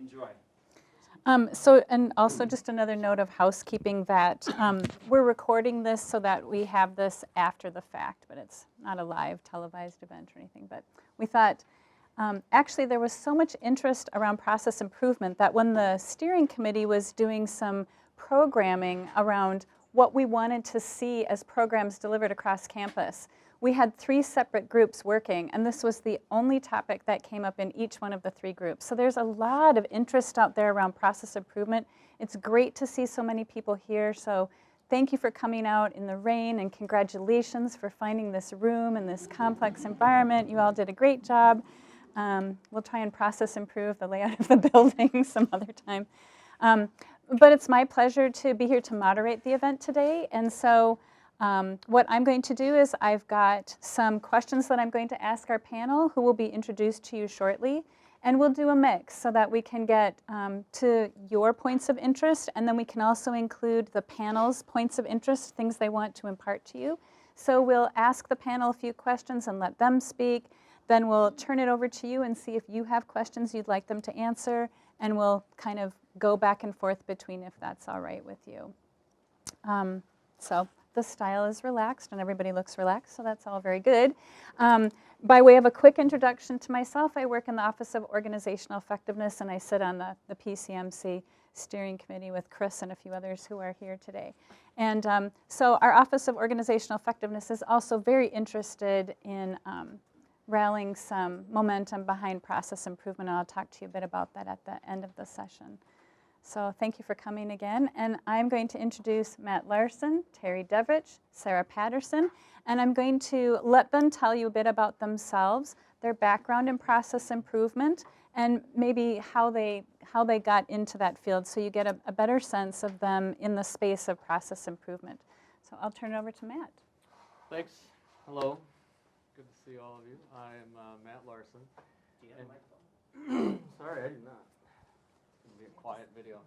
Enjoy. And also just another note of housekeeping that we're recording this so that we have this after the fact, but it's not a live televised event or anything. But we thought, actually there was so much interest around process improvement that when the steering committee was doing some programming around what we wanted to see as programs delivered across campus, we had 3 separate groups working, and this was the only topic that came up in each one of the 3 groups. So there's a lot of interest out there around process improvement. It's great to see so many people here. So thank you for coming out in the rain, and congratulations for finding this room and this complex environment. You all did a great job. We'll try and process improve the layout of the building some other time. But it's my pleasure to be here to moderate the event today. And so what I'm going to do is I've got some questions that I'm going to ask our panel, who will be introduced to you shortly. And we'll do a mix so that we can get to your points of interest, and then we can also include the panel's points of interest, things they want to impart to you. So we'll ask the panel a few questions and let them speak. Then we'll turn it over to you and see if you have questions you'd like them to answer, and we'll kind of go back and forth between if that's all right with you. So the style is relaxed and everybody looks relaxed, so that's all very good. By way of a quick introduction to myself, I work in the Office of Organizational Effectiveness, and I sit on the PCMC steering committee with Chris and a few others who are here today. And so our Office of Organizational Effectiveness is also very interested in rallying some momentum behind process improvement. I'll talk to you a bit about that at the end of the session. So thank you for coming again. And I'm going to introduce Matt Larson, Teri Devich, Sarah Patterson, and I'm going to let them tell you a bit about themselves, their background in process improvement, and maybe how they got into that field, so you get a better sense of them in the space of process improvement. So I'll turn it over to Matt. Thanks. Hello. Good to see all of you. I am Matt Larson. Do you have a microphone? Sorry, I did not. It's going to be a quiet video.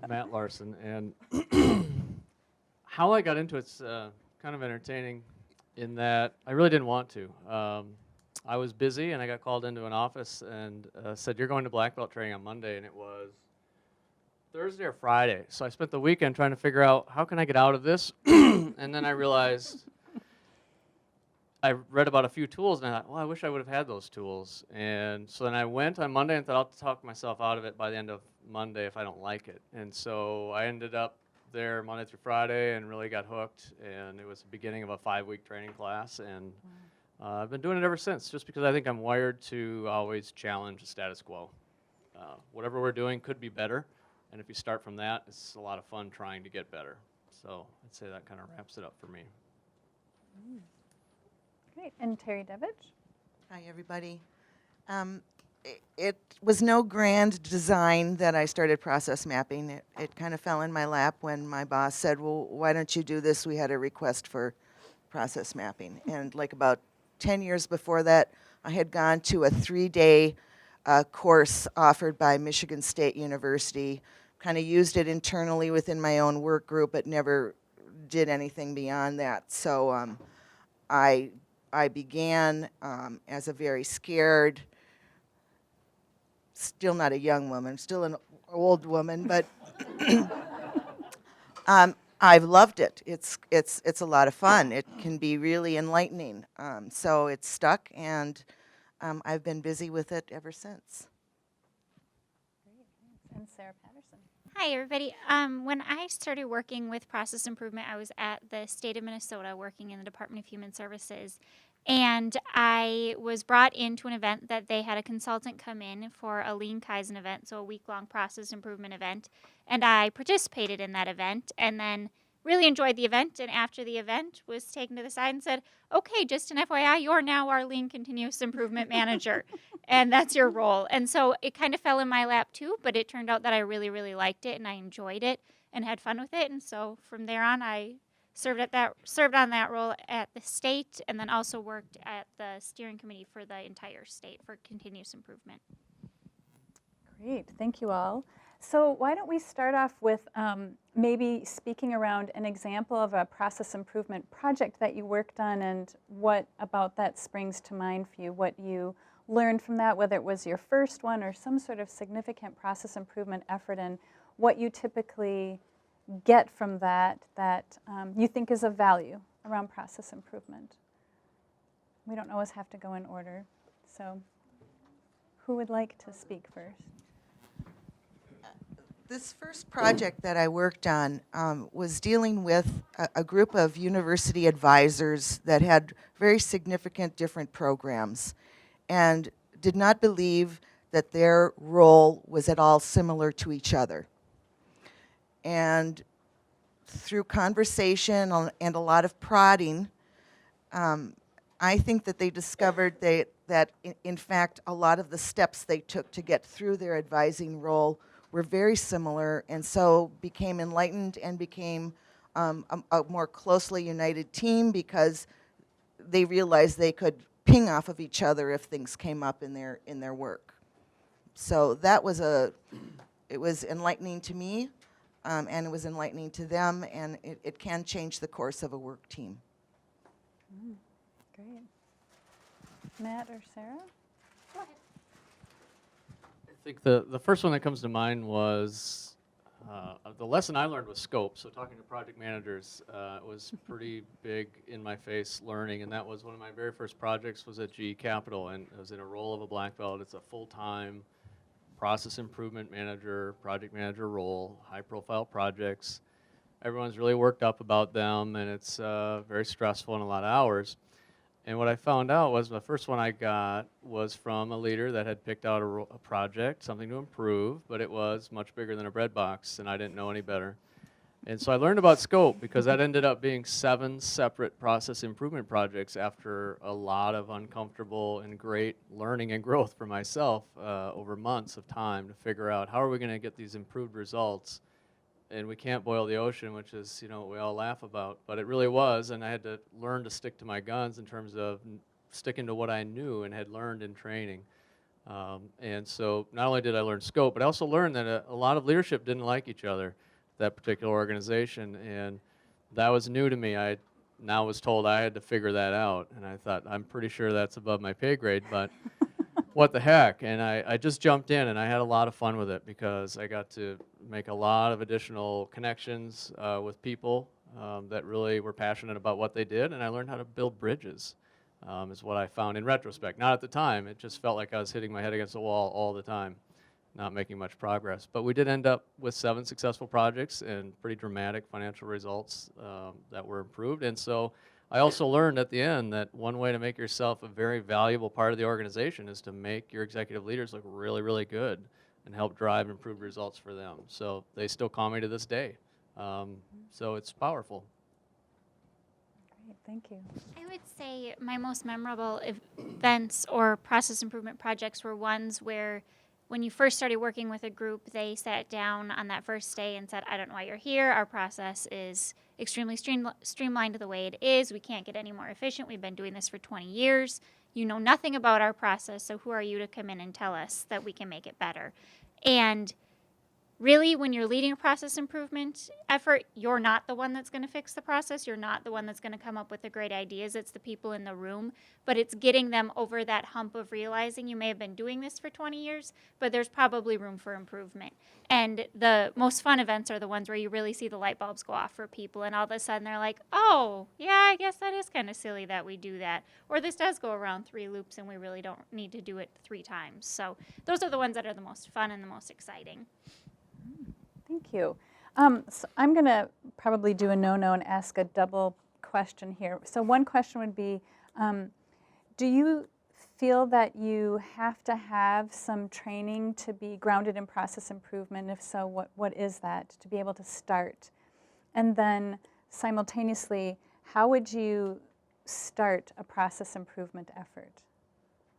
Matt Larson. And how I got into it's kind of entertaining in that I really didn't want to. I was busy, and I got called into an office and said, "You're going to black belt training on Monday," and it was Thursday or Friday. So I spent the weekend trying to figure out how can I get out of this, and then I realized I read about a few tools, and I thought, well, I wish I would have had those tools. And so then I went on Monday and thought, I'll talk myself out of it by the end of Monday if I don't like it. And so I ended up there Monday through Friday and really got hooked. And it was the beginning of a 5-week training class. And I've been doing it ever since, just because I think I'm wired to always challenge the status quo. Whatever we're doing could be better. And if you start from that, it's a lot of fun trying to get better. So I'd say that kind of wraps it up for me. Great. And Teri Devich? Hi, everybody. It was no grand design that I started process mapping. It kind of fell in my lap when my boss said, well, why don't you do this? We had a request for process mapping. And like about 10 years before that, I had gone to a 3-day course offered by Michigan State University, kind of used it internally within my own work group, but never did anything beyond that. So I began as a very scared, still not a young woman, still an old woman, but I've loved it. It's a lot of fun. It can be really enlightening. So it's stuck, and I've been busy with it ever since. Great. And Sarah Patterson. Hi, everybody. When I started working with process improvement, I was at the state of Minnesota working in the Department of Human Services. And I was brought into an event that they had a consultant come in for a Lean Kaizen event, so a week-long process improvement event. And I participated in that event and then really enjoyed the event. And after the event, was taken to the side and said, okay, just an FYI, you're now our Lean Continuous Improvement Manager. And that's your role. And so it kind of fell in my lap too, but it turned out that I really, really liked it and I enjoyed it and had fun with it. And so from there on, I served on that role at the state, and then also worked at the steering committee for the entire state for continuous improvement. Great, thank you all. So why don't we start off with maybe speaking around an example of a process improvement project that you worked on, and what about that springs to mind for you, what you learned from that, whether it was your first one or some sort of significant process improvement effort, and what you typically get from that you think is of value around process improvement. We don't always have to go in order. So who would like to speak first? This first project that I worked on was dealing with a group of university advisors that had very significant different programs and did not believe that their role was at all similar to each other. And through conversation and a lot of prodding, I think that they discovered that in fact, a lot of the steps they took to get through their advising role were very similar, and so became enlightened and became a more closely united team because they realized they could ping off of each other if things came up in their work. So that was it was enlightening to me, and it was enlightening to them, and it can change the course of a work team. Great. Matt or Sarah? I think the first one that comes to mind was the lesson I learned was scope. So talking to project managers was pretty big in my face learning, and that was one of my very first projects was at GE Capital, and it was in a role of a black belt. It's a full-time process improvement manager, project manager role, high-profile projects. Everyone's really worked up about them, and it's very stressful and a lot of hours. And what I found out was the first one I got was from a leader that had picked out a project, something to improve, but it was much bigger than a bread box, and I didn't know any better. And so I learned about scope because that ended up being 7 separate process improvement projects after a lot of uncomfortable and great learning and growth for myself over months of time to figure out how are we going to get these improved results. And we can't boil the ocean, which is, you know, what we all laugh about. But it really was, and I had to learn to stick to my guns in terms of sticking to what I knew and had learned in training. And so not only did I learn scope, but I also learned that a lot of leadership didn't like each other, that particular organization. And that was new to me. I now was told I had to figure that out. And I thought, I'm pretty sure that's above my pay grade, but what the heck? And I just jumped in, and I had a lot of fun with it because I got to make a lot of additional connections with people that really were passionate about what they did, and I learned how to build bridges, is what I found in retrospect. Not at the time. It just felt like I was hitting my head against the wall all the time, not making much progress. But we did end up with 7 successful projects and pretty dramatic financial results that were improved. And so I also learned at the end that one way to make yourself a very valuable part of the organization is to make your executive leaders look really, really good and help drive improved results for them. So they still call me to this day. So it's powerful. Great, thank you. I would say my most memorable events or process improvement projects were ones where when you first started working with a group, they sat down on that first day and said, I don't know why you're here. Our process is extremely streamlined the way it is. We can't get any more efficient. We've been doing this for 20 years. You know nothing about our process, so who are you to come in and tell us that we can make it better? And really, when you're leading a process improvement effort, you're not the one that's going to fix the process. You're not the one that's going to come up with the great ideas. It's the people in the room. But it's getting them over that hump of realizing you may have been doing this for 20 years, but there's probably room for improvement. And the most fun events are the ones where you really see the light bulbs go off for people, and all of a sudden they're like, oh, yeah, I guess that is kind of silly that we do that. Or this does go around 3 loops, and we really don't need to do it 3 times. So those are the ones that are the most fun and the most exciting. Thank you. So I'm going to probably do a no-no and ask a double question here. So one question would be, do you feel that you have to have some training to be grounded in process improvement? If so, what is that to be able to start? And then simultaneously, how would you start a process improvement effort?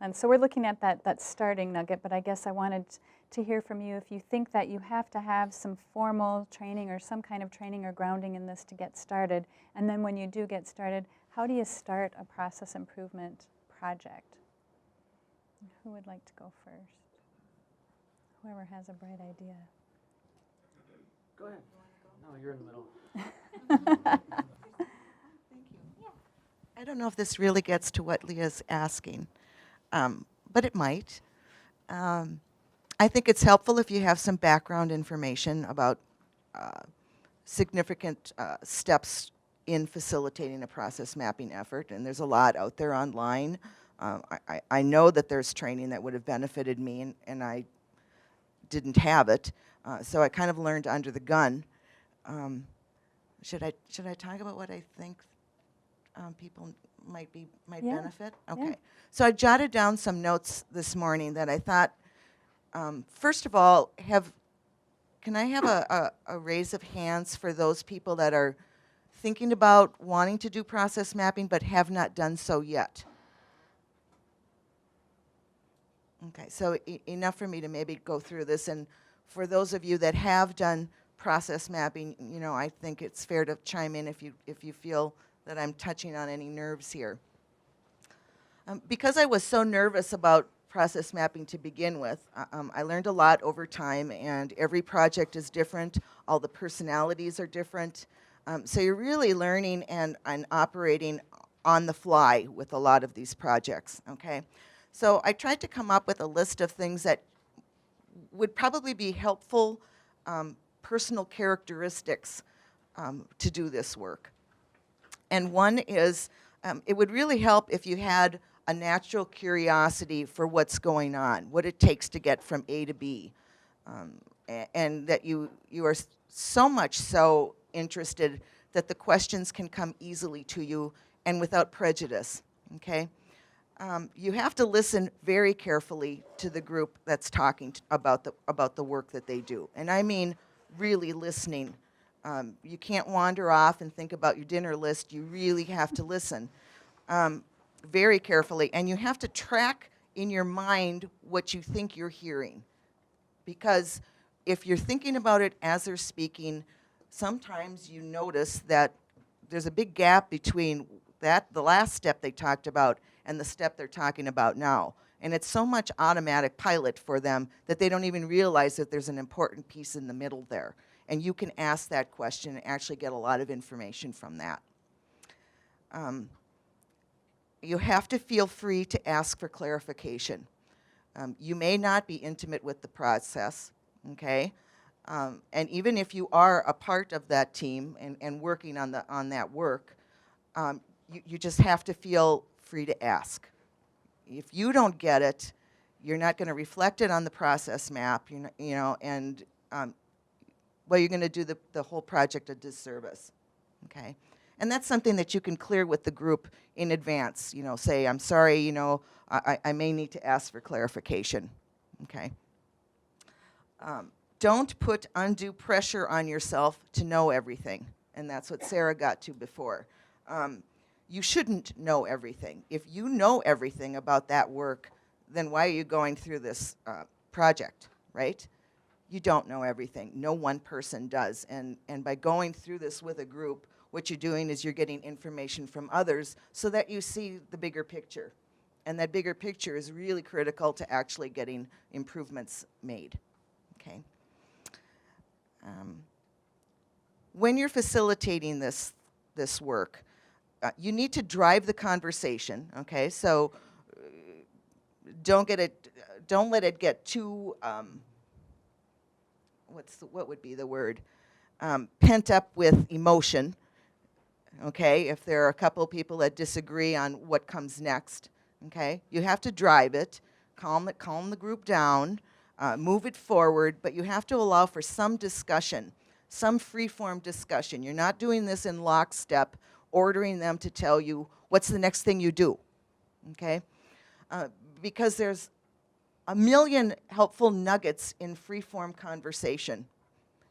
And so we're looking at that starting nugget, but I guess I wanted to hear from you if you think that you have to have some formal training or some kind of training or grounding in this to get started. And then when you do get started, how do you start a process improvement project? Who would like to go first? Whoever has a bright idea. Go ahead. No, you're in the middle. I don't know if this really gets to what Leah's asking, but it might. I think it's helpful if you have some background information about significant steps in facilitating a process mapping effort, and there's a lot out there online. I know that there's training that would have benefited me, and I didn't have it, so I kind of learned under the gun. Should I talk about what I think people might Yeah, benefit? yeah. Okay. So I jotted down some notes this morning that I thought, first of all, can I have a raise of hands for those people that are thinking about wanting to do process mapping but have not done so yet? Okay, so enough for me to maybe go through this. And for those of you that have done process mapping, you know, I think it's fair to chime in if you feel that I'm touching on any nerves here. Because I was so nervous about process mapping to begin with, I learned a lot over time, and every project is different. All the personalities are different. So you're really learning and operating on the fly with a lot of these projects, okay? So I tried to come up with a list of things that would probably be helpful personal characteristics to do this work. And one is, it would really help if you had a natural curiosity for what's going on, what it takes to get from A to B, and that you are so much so interested that the questions can come easily to you and without prejudice, okay? You have to listen very carefully to the group that's talking about the work that they do, and I mean really listening. You can't wander off and think about your dinner list. You really have to listen very carefully, and you have to track in your mind what you think you're hearing, because if you're thinking about it as they're speaking, sometimes you notice that there's a big gap between the last step they talked about and the step they're talking about now. And it's so much automatic pilot for them that they don't even realize that there's an important piece in the middle there. And you can ask that question and actually get a lot of information from that. You have to feel free to ask for clarification. You may not be intimate with the process, okay? And even if you are a part of that team and working on that work, you just have to feel free to ask. If you don't get it, you're not going to reflect it on the process map, you know, and well, you're going to do the whole project a disservice, okay? And that's something that you can clear with the group in advance. You know, say, I'm sorry, you know, I may need to ask for clarification, okay? Don't put undue pressure on yourself to know everything, and that's what Sarah got to before. You shouldn't know everything. If you know everything about that work, then why are you going through this project, right? You don't know everything. No one person does. And by going through this with a group, what you're doing is you're getting information from others so that you see the bigger picture. And that bigger picture is really critical to actually getting improvements made, okay? When you're facilitating this work, you need to drive the conversation, okay? So don't let it get too, what would be the word? Pent up with emotion, okay? If there are a couple people that disagree on what comes next, okay? You have to drive it, calm the group down, move it forward, but you have to allow for some discussion, some free-form discussion. You're not doing this in lockstep, ordering them to tell you what's the next thing you do, okay? Because there's a million helpful nuggets in free-form conversation,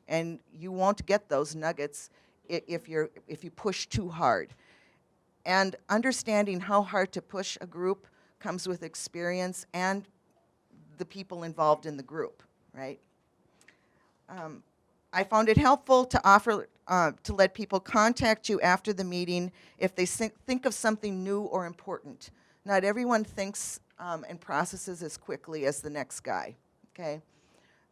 and you won't get those nuggets if you push too hard. And understanding how hard to push a group comes with experience and the people involved in the group, right? I found it helpful to offer to let people contact you after the meeting if they think of something new or important. Not everyone thinks and processes as quickly as the next guy, okay?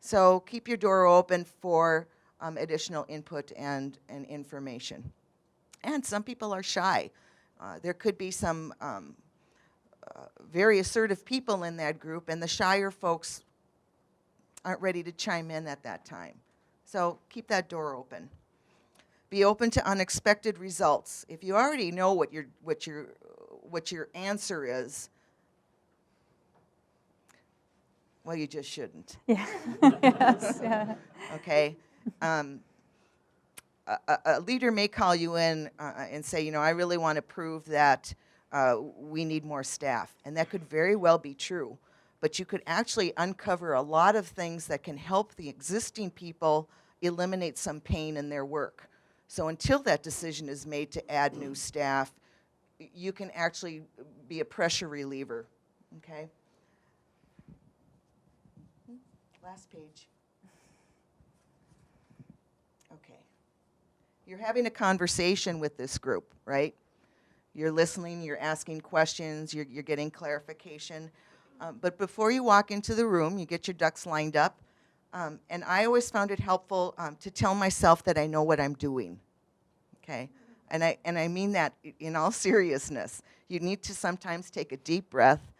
So keep your door open for additional input and information. And some people are shy. There could be some very assertive people in that group, and the shyer folks aren't ready to chime in at that time. So keep that door open. Be open to unexpected results. If you already know what your answer is, well, you just shouldn't. Yeah. Yes. Yeah. Okay. A leader may call you in and say, you know, I really want to prove that we need more staff. And that could very well be true. But you could actually uncover a lot of things that can help the existing people eliminate some pain in their work. So until that decision is made to add new staff, you can actually be a pressure reliever. Okay? Last page. Okay. You're having a conversation with this group, right? You're listening, you're asking questions, you're getting clarification. But before you walk into the room, you get your ducks lined up. And I always found it helpful to tell myself that I know what I'm doing, okay? And I mean that in all seriousness. You need to sometimes take a deep breath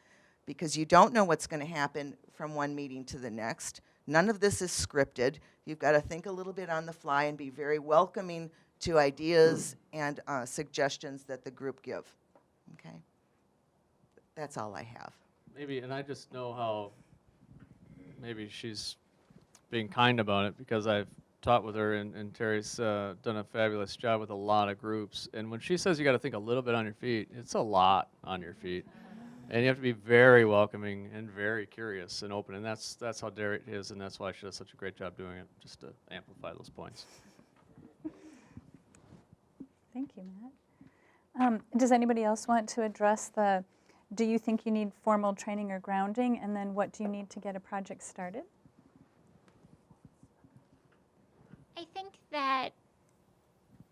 because you don't know what's going to happen from one meeting to the next. None of this is scripted. You've got to think a little bit on the fly and be very welcoming to ideas and suggestions that the group give, okay? That's all I have. Maybe, and I just know how maybe she's being kind about it because I've taught with her, and Teri's done a fabulous job with a lot of groups. And when she says you got to think a little bit on your feet, it's a lot on your feet. And you have to be very welcoming and very curious and open. And that's how Teri is, and that's why she does such a great job doing it, just to amplify those points. Thank you, Matt. Does anybody else want to address the, do you think you need formal training or grounding, and then what do you need to get a project started? I think that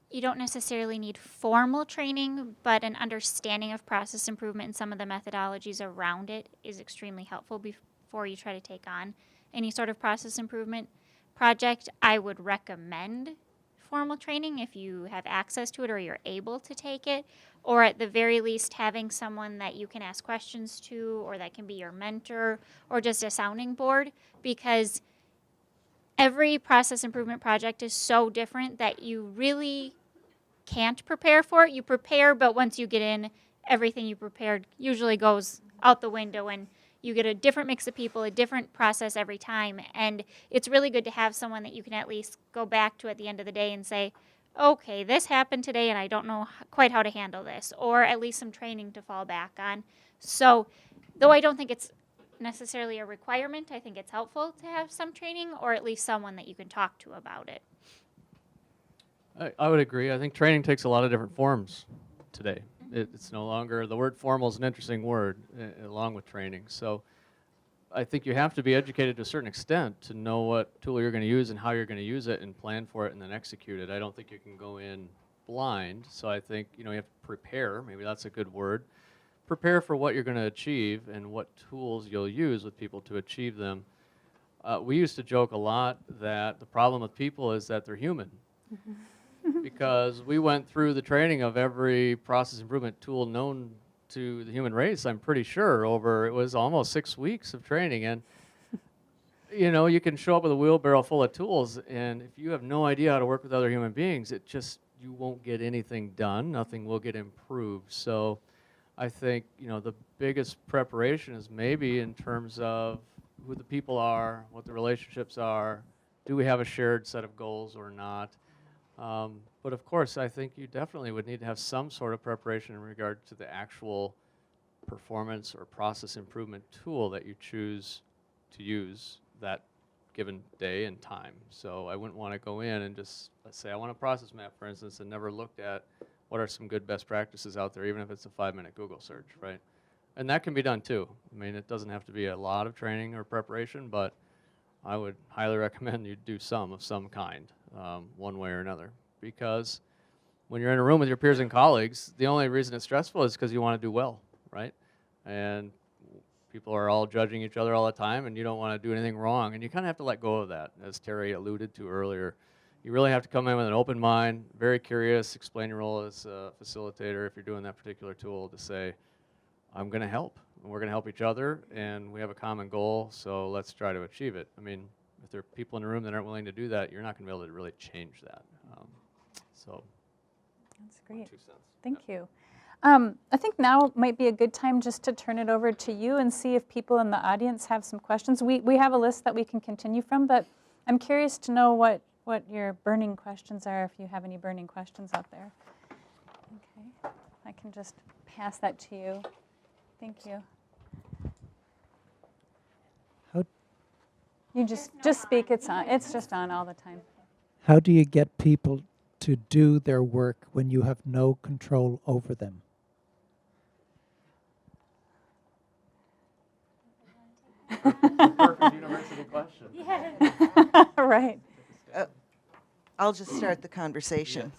you don't necessarily need formal training, but an understanding of process improvement and some of the methodologies around it is extremely helpful before you try to take on any sort of process improvement project. I would recommend formal training if you have access to it or you're able to take it, or at the very least having someone that you can ask questions to or that can be your mentor or just a sounding board, because every process improvement project is so different that you really can't prepare for it. You prepare, but once you get in, everything you prepared usually goes out the window, and you get a different mix of people, a different process every time. And it's really good to have someone that you can at least go back to at the end of the day and say, okay, this happened today and I don't know quite how to handle this, or at least some training to fall back on. So though I don't think it's necessarily a requirement, I think it's helpful to have some training or at least someone that you can talk to about it. I would agree. I think training takes a lot of different forms today. It's no longer, the word formal is an interesting word along with training. So I think you have to be educated to a certain extent to know what tool you're going to use and how you're going to use it and plan for it and then execute it. I don't think you can go in blind. So I think, you have to prepare. Maybe that's a good word. Prepare for what you're going to achieve and what tools you'll use with people to achieve them. We used to joke a lot that the problem with people is that they're human. Because we went through the training of every process improvement tool known to the human race, I'm pretty sure, it was almost 6 weeks of training. And, you can show up with a wheelbarrow full of tools, and if you have no idea how to work with other human beings, you won't get anything done. Nothing will get improved. So I think, the biggest preparation is maybe in terms of who the people are, what the relationships are, do we have a shared set of goals or not? But of course, I think you definitely would need to have some sort of preparation in regard to the actual performance or process improvement tool that you choose to use that given day and time. So I wouldn't want to go in and just, let's say I want a process map, for instance, and never looked at what are some good best practices out there, even if it's a 5-minute Google search, right? And that can be done too. I mean, it doesn't have to be a lot of training or preparation, but I would highly recommend you do some of some kind, one way or another. Because when you're in a room with your peers and colleagues, the only reason it's stressful is because you want to do well, right? And people are all judging each other all the time, and you don't want to do anything wrong. And you kind of have to let go of that, as Teri alluded to earlier. You really have to come in with an open mind, very curious, explain your role as a facilitator if you're doing that particular tool to say, I'm going to help. and we're going to help each other, and we have a common goal, so let's try to achieve it. I mean, if there are people in the room that aren't willing to do that, you're not going to be able to really change that. So That's great. 2 cents. Thank you. I think now might be a good time just to turn it over to you and see if people in the audience have some questions. We have a list that we can continue from, but I'm curious to know what your burning questions are, if you have any burning questions out there. Okay, I can just pass that to you. Thank you. You just speak. It's on. It's just on all the time. How do you get people to do their work when you have no control over them? Perfect university question. Right. I'll just start the conversation.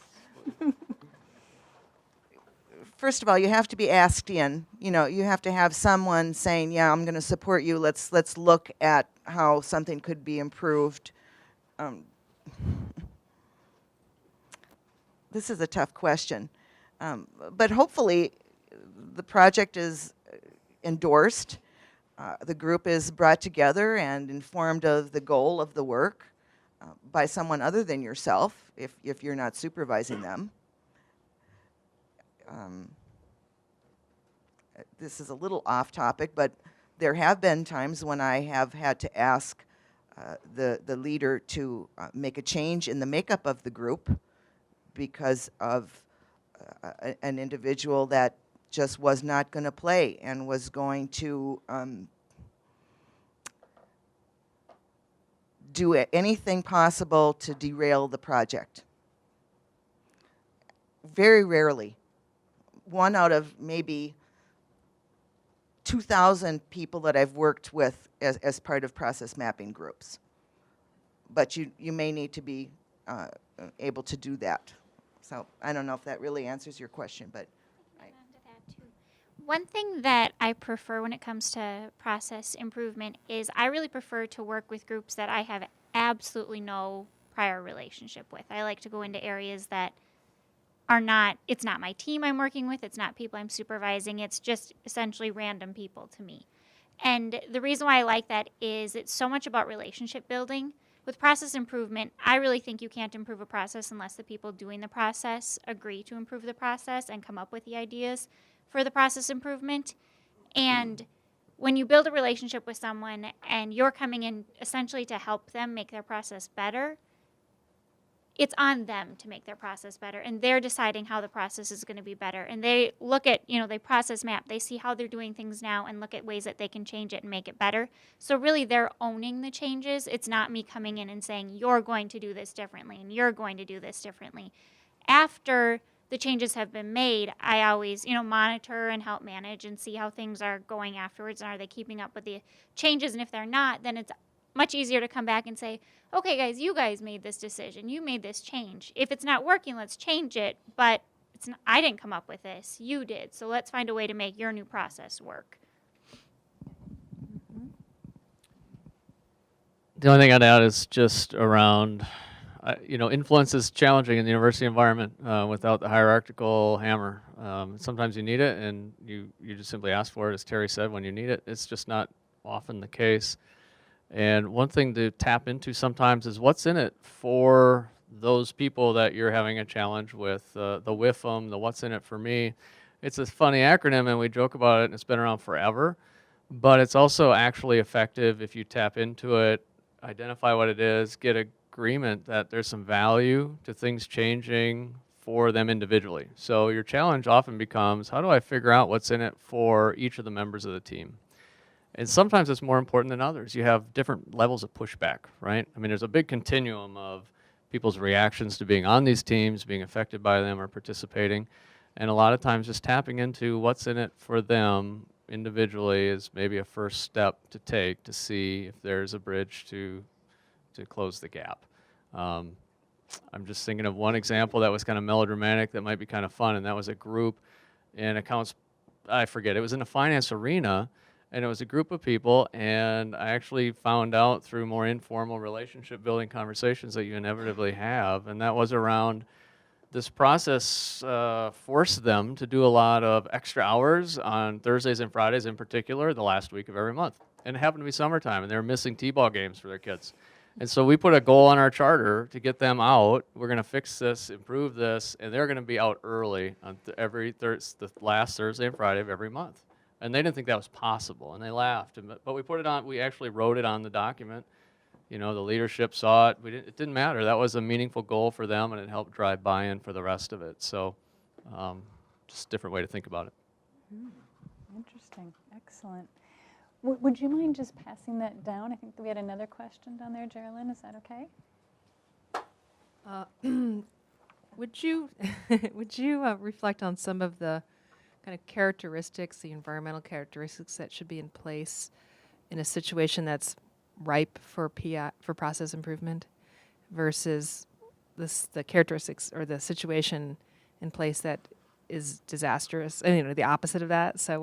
First of all, you have to be asked in. You know, you have to have someone saying, "Yeah, I'm going to support you. Let's look at how something could be improved." This is a tough question, but hopefully, the project is endorsed. The group is brought together and informed of the goal of the work by someone other than yourself, if you're not supervising them. This is a little off topic, but there have been times when I have had to ask the leader to make a change in the makeup of the group because of an individual that just was not going to play and was going to do anything possible to derail the project. Very rarely. One out of maybe 2,000 people that I've worked with as part of process mapping groups. But you may need to be able to do that. So I don't know if that really answers your question, but one thing that I prefer when it comes to process improvement is I really prefer to work with groups that I have absolutely no prior relationship with. I like to go into areas that are not, it's not my team I'm working with, it's not people I'm supervising, it's just essentially random people to me. And the reason why I like that is it's so much about relationship building. With process improvement, I really think you can't improve a process unless the people doing the process agree to improve the process and come up with the ideas for the process improvement. And when you build a relationship with someone and you're coming in essentially to help them make their process better, it's on them to make their process better, and they're deciding how the process is going to be better. And they look at, they process map, they see how they're doing things now and look at ways that they can change it and make it better. So really they're owning the changes. It's not me coming in and saying, you're going to do this differently and you're going to do this differently. After the changes have been made, I always, monitor and help manage and see how things are going afterwards, and are they keeping up with the changes, and if they're not, then it's much easier to come back and say, okay guys, you guys made this decision, you made this change. If it's not working, let's change it, but I didn't come up with this, you did, so let's find a way to make your new process work. The only thing I'd add is just around, influence is challenging in the university environment without the hierarchical hammer. Sometimes you need it, and you just simply ask for it, as Teri said, when you need it. It's just not often the case. And one thing to tap into sometimes is what's in it for those people that you're having a challenge with, the WIFM, the what's in it for me. It's a funny acronym, and we joke about it, and it's been around forever. But it's also actually effective if you tap into it, identify what it is, get agreement that there's some value to things changing for them individually. So your challenge often becomes, how do I figure out what's in it for each of the members of the team? And sometimes it's more important than others. You have different levels of pushback, right? I mean, there's a big continuum of people's reactions to being on these teams, being affected by them or participating. And a lot of times just tapping into what's in it for them individually is maybe a first step to take to see if there's a bridge to close the gap. I'm just thinking of one example that was kind of melodramatic that might be kind of fun, and that was a group in accounts, I forget, it was in the finance arena, and it was a group of people, and I actually found out through more informal relationship building conversations that you inevitably have, and that was around this process forced them to do a lot of extra hours on Thursdays and Fridays in particular, the last week of every month. And it happened to be summertime, and they were missing t-ball games for their kids. And so we put a goal on our charter to get them out. We're going to fix this, improve this, and they're going to be out early on the last Thursday and Friday of every month. And they didn't think that was possible, and they laughed. But we put it on. We actually wrote it on the document. You know, the leadership saw it. It didn't matter. That was a meaningful goal for them, and it helped drive buy-in for the rest of it. So, just a different way to think about it. Interesting. Excellent. Would you mind just passing that down? I think we had another question down there, Geraldine. Is that okay? Would you reflect on some of the kind of characteristics, the environmental characteristics that should be in place in a situation that's ripe for process improvement versus the characteristics or the situation in place that is disastrous? And, you know, the opposite of that. So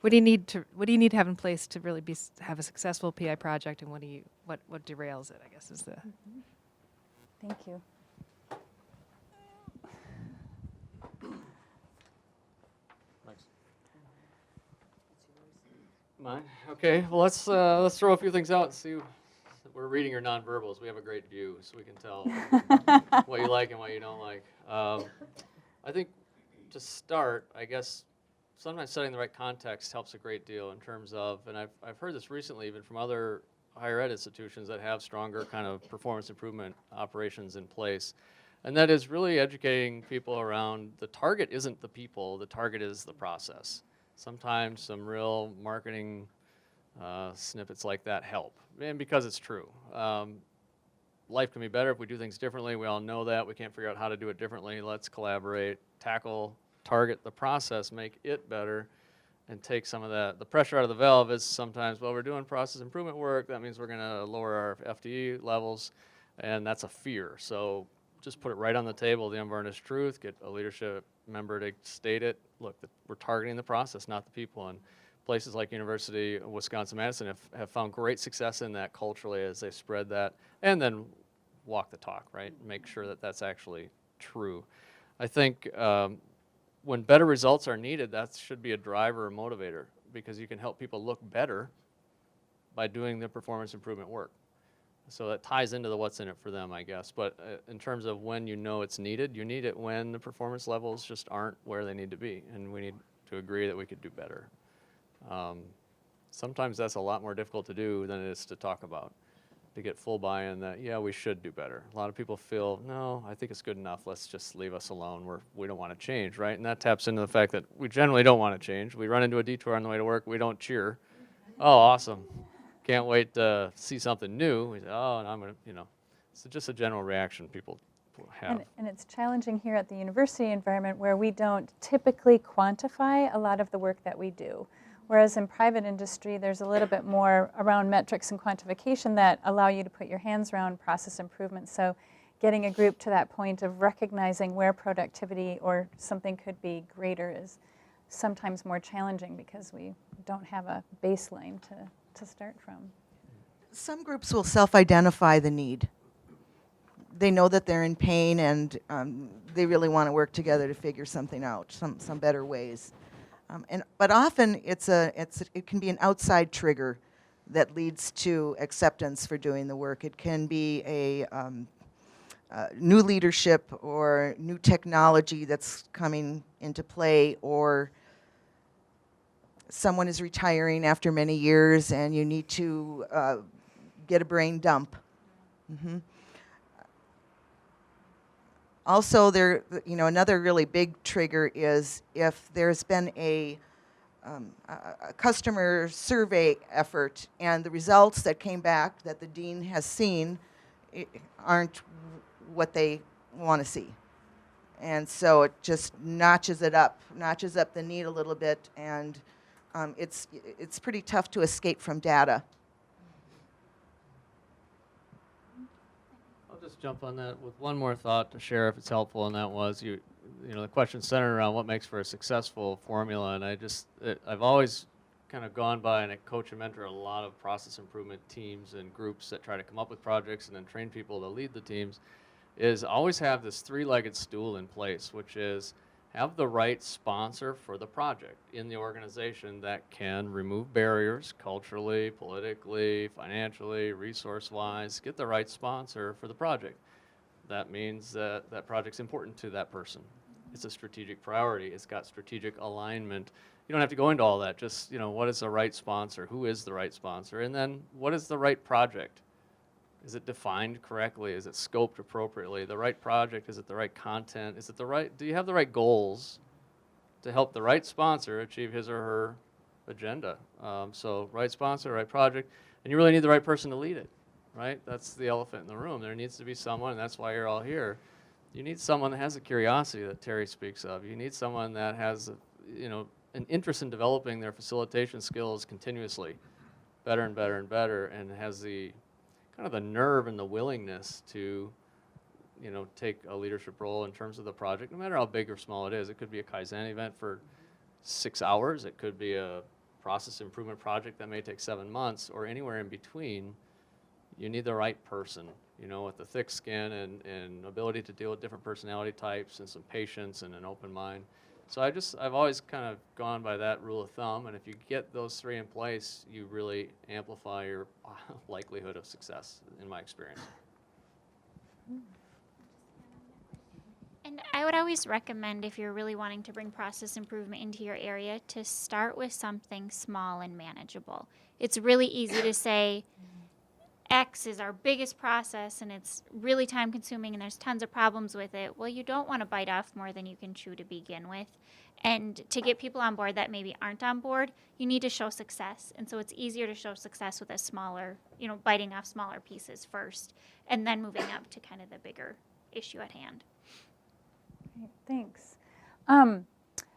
what do you need to have in place to really have a successful PI project, and what derails it, I guess, is the Thank you. Mine? Okay, well, let's throw a few things out and see. We're reading your nonverbals. We have a great view, so we can tell what you like and what you don't like. I think to start, I guess sometimes setting the right context helps a great deal in terms of, and I've heard this recently even from other higher ed institutions that have stronger kind of performance improvement operations in place. And that is really educating people around the target isn't the people, the target is the process. Sometimes some real marketing snippets like that help, and because it's true. Life can be better if we do things differently. We all know that. We can't figure out how to do it differently. Let's collaborate, target the process, make it better, and take some of the pressure out of the valve. Is sometimes, well, we're doing process improvement work. That means we're going to lower our FTE levels, and that's a fear. So just put it right on the table, the unvarnished truth, get a leadership member to state it. Look, we're targeting the process, not the people. And places like University of Wisconsin-Madison have found great success in that culturally as they spread that, and then walk the talk, right? Make sure that that's actually true. I think when better results are needed, that should be a driver or motivator, because you can help people look better by doing the performance improvement work. So that ties into the what's in it for them, I guess. But in terms of when you know it's needed, you need it when the performance levels just aren't where they need to be, and we need to agree that we could do better. Sometimes that's a lot more difficult to do than it is to talk about, to get full buy-in that, yeah, we should do better. A lot of people feel, no, I think it's good enough. Let's just leave us alone. We don't want to change, right? And that taps into the fact that we generally don't want to change. We run into a detour on the way to work. We don't cheer. Oh, awesome. Can't wait to see something new. We say, oh, and I'm going to, you know. It's just a general reaction people have. And it's challenging here at the university environment where we don't typically quantify a lot of the work that we do. Whereas in private industry, there's a little bit more around metrics and quantification that allow you to put your hands around process improvement. So getting a group to that point of recognizing where productivity or something could be greater is sometimes more challenging because we don't have a baseline to start from. Some groups will self-identify the need. They know that they're in pain, and they really want to work together to figure something out, some better ways. But often it can be an outside trigger that leads to acceptance for doing the work. It can be a new leadership or new technology that's coming into play, or someone is retiring after many years and you need to get a brain dump. Mm-hmm. Also, another really big trigger is if there's been a customer survey effort and the results that came back that the dean has seen aren't what they want to see. And so it just notches up the need a little bit, and it's pretty tough to escape from data. I'll just jump on that with one more thought to share if it's helpful, and that was the question centered around what makes for a successful formula. And I've always kind of gone by, and I coach and mentor a lot of process improvement teams and groups that try to come up with projects and then train people to lead the teams, is always have this three-legged stool in place, which is have the right sponsor for the project in the organization that can remove barriers culturally, politically, financially, resource-wise. Get the right sponsor for the project. That means that that project's important to that person. It's a strategic priority. It's got strategic alignment. You don't have to go into all that. Just, what is the right sponsor? Who is the right sponsor? And then what is the right project? Is it defined correctly? Is it scoped appropriately? The right project, is it the right content? Is it the right, do you have the right goals to help the right sponsor achieve his or her agenda? So right sponsor, right project, and you really need the right person to lead it, right? That's the elephant in the room. There needs to be someone, and that's why you're all here. You need someone that has a curiosity that Teri speaks of. You need someone that has, an interest in developing their facilitation skills continuously, better and better and better, and has the kind of the nerve and the willingness to, take a leadership role in terms of the project, no matter how big or small it is. It could be a Kaizen event for 6 hours. It could be a process improvement project that may take 7 months, or anywhere in between. You need the right person, with the thick skin and ability to deal with different personality types and some patience and an open mind. So I've always kind of gone by that rule of thumb, and if you get those three in place, you really amplify your likelihood of success, in my experience. And I would always recommend, if you're really wanting to bring process improvement into your area, to start with something small and manageable. It's really easy to say, X is our biggest process and it's really time consuming and there's tons of problems with it. Well, you don't want to bite off more than you can chew to begin with. And to get people on board that maybe aren't on board, you need to show success. And so it's easier to show success with a smaller, biting off smaller pieces first and then moving up to kind of the bigger issue at hand. Great, thanks.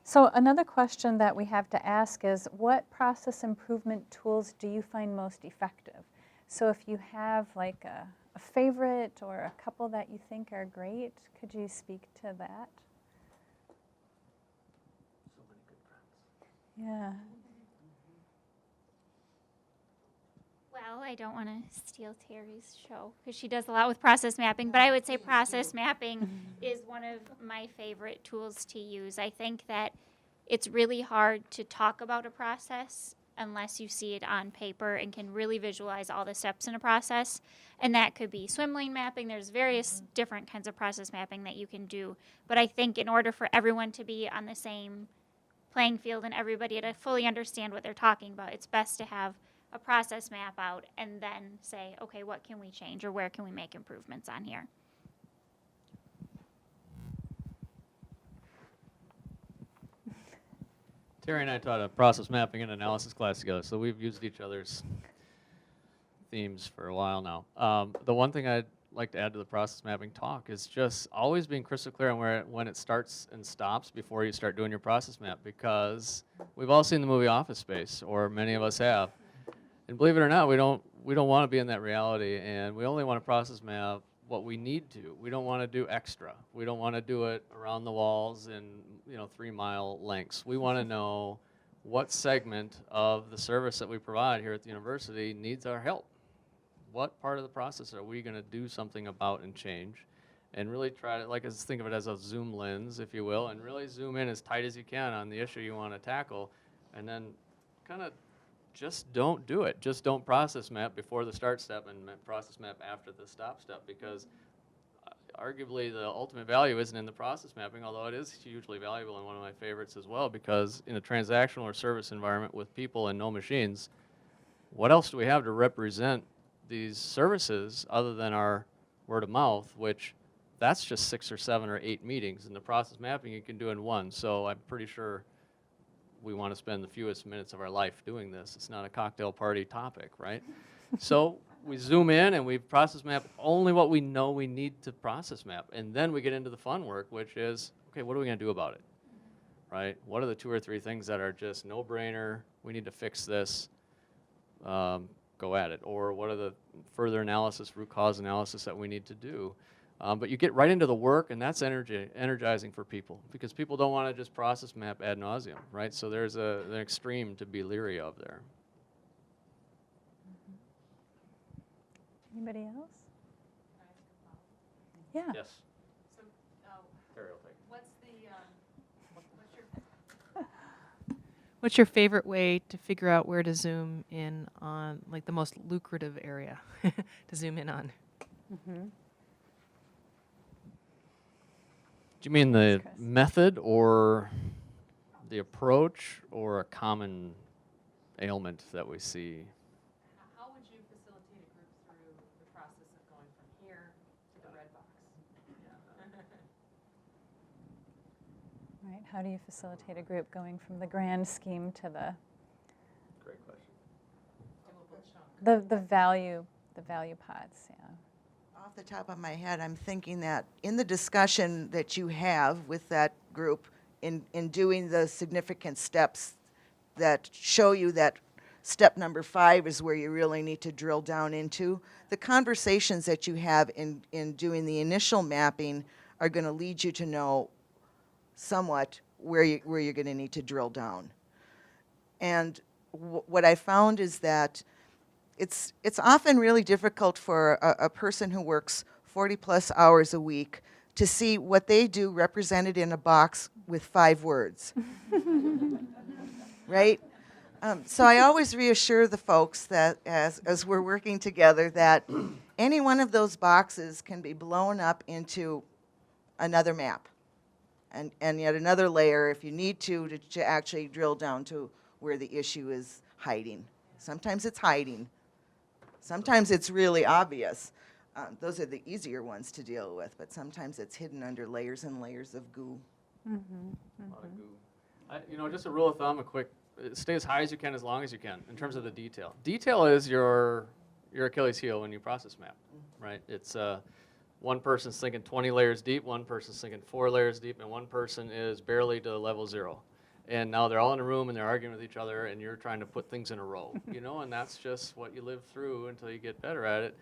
So another question that we have to ask is, what process improvement tools do you find most effective? So if you have like a favorite or a couple that you think are great, could you speak to that? So many good friends. Yeah. Well, I don't want to steal Teri's show because she does a lot with process mapping, but I would say process mapping is one of my favorite tools to use. I think that it's really hard to talk about a process unless you see it on paper and can really visualize all the steps in a process. And that could be swim lane mapping. There's various different kinds of process mapping that you can do. But I think in order for everyone to be on the same playing field and everybody to fully understand what they're talking about, it's best to have a process map out and then say, okay, what can we change or where can we make improvements on here? Teri and I taught a process mapping and analysis class together, so we've used each other's themes for a while now. The one thing I'd like to add to the process mapping talk is just always being crystal clear on when it starts and stops before you start doing your process map, because we've all seen the movie Office Space, or many of us have. And believe it or not, we don't want to be in that reality, and we only want to process map what we need to. We don't want to do extra. We don't want to do it around the walls in 3-mile lengths. We want to know what segment of the service that we provide here at the university needs our help. What part of the process are we going to do something about and change? And really try to, think of it as a zoom lens, if you will, and really zoom in as tight as you can on the issue you want to tackle, and then kind of just don't do it. Just don't process map before the start step and process map after the stop step, because arguably the ultimate value isn't in the process mapping, although it is hugely valuable and one of my favorites as well, because in a transactional or service environment with people and no machines, what else do we have to represent these services other than our word of mouth, which that's just 6 or 7 or 8 meetings, and the process mapping you can do in one. So I'm pretty sure we want to spend the fewest minutes of our life doing this. It's not a cocktail party topic, right? So we zoom in and we process map only what we know we need to process map. And then we get into the fun work, which is, okay, what are we going to do about it, right? What are the 2 or 3 things that are just no-brainer, we need to fix this, go at it? Or what are the further analysis, root cause analysis that we need to do? But you get right into the work, and that's energizing for people, because people don't want to just process map ad nauseum, right? So there's an extreme to be leery of there. Anybody else? Yeah. Yes. So, Teri will take it. what's your favorite way to figure out where to zoom in on, like the most lucrative area to zoom in on? Mm-hmm. Do you mean the Chris. method or the approach or a common ailment that we see? How would you facilitate a group through the process of going from here to the red box? Right. How do you facilitate a group going from the grand scheme to the Great question. the value pods? Yeah. Off the top of my head, I'm thinking that in the discussion that you have with that group in doing the significant steps that show you that step number 5 is where you really need to drill down into, the conversations that you have in doing the initial mapping are going to lead you to know somewhat where you're going to need to drill down. And what I found is that it's often really difficult for a person who works 40 plus hours a week to see what they do represented in a box with 5 words. Right? So I always reassure the folks that as we're working together that any one of those boxes can be blown up into another map and yet another layer if you need to actually drill down to where the issue is hiding. Sometimes it's hiding. Sometimes it's really obvious. Those are the easier ones to deal with, but sometimes it's hidden under layers and layers of goo. A lot of goo. Just a rule of thumb, stay as high as you can as long as you can in terms of the detail. Detail is your Achilles heel when you process map, right? It's one person's thinking 20 layers deep, one person's thinking 4 layers deep, and one person is barely to level 0. And now they're all in a room and they're arguing with each other and you're trying to put things in a row, and that's just what you live through until you get better at it.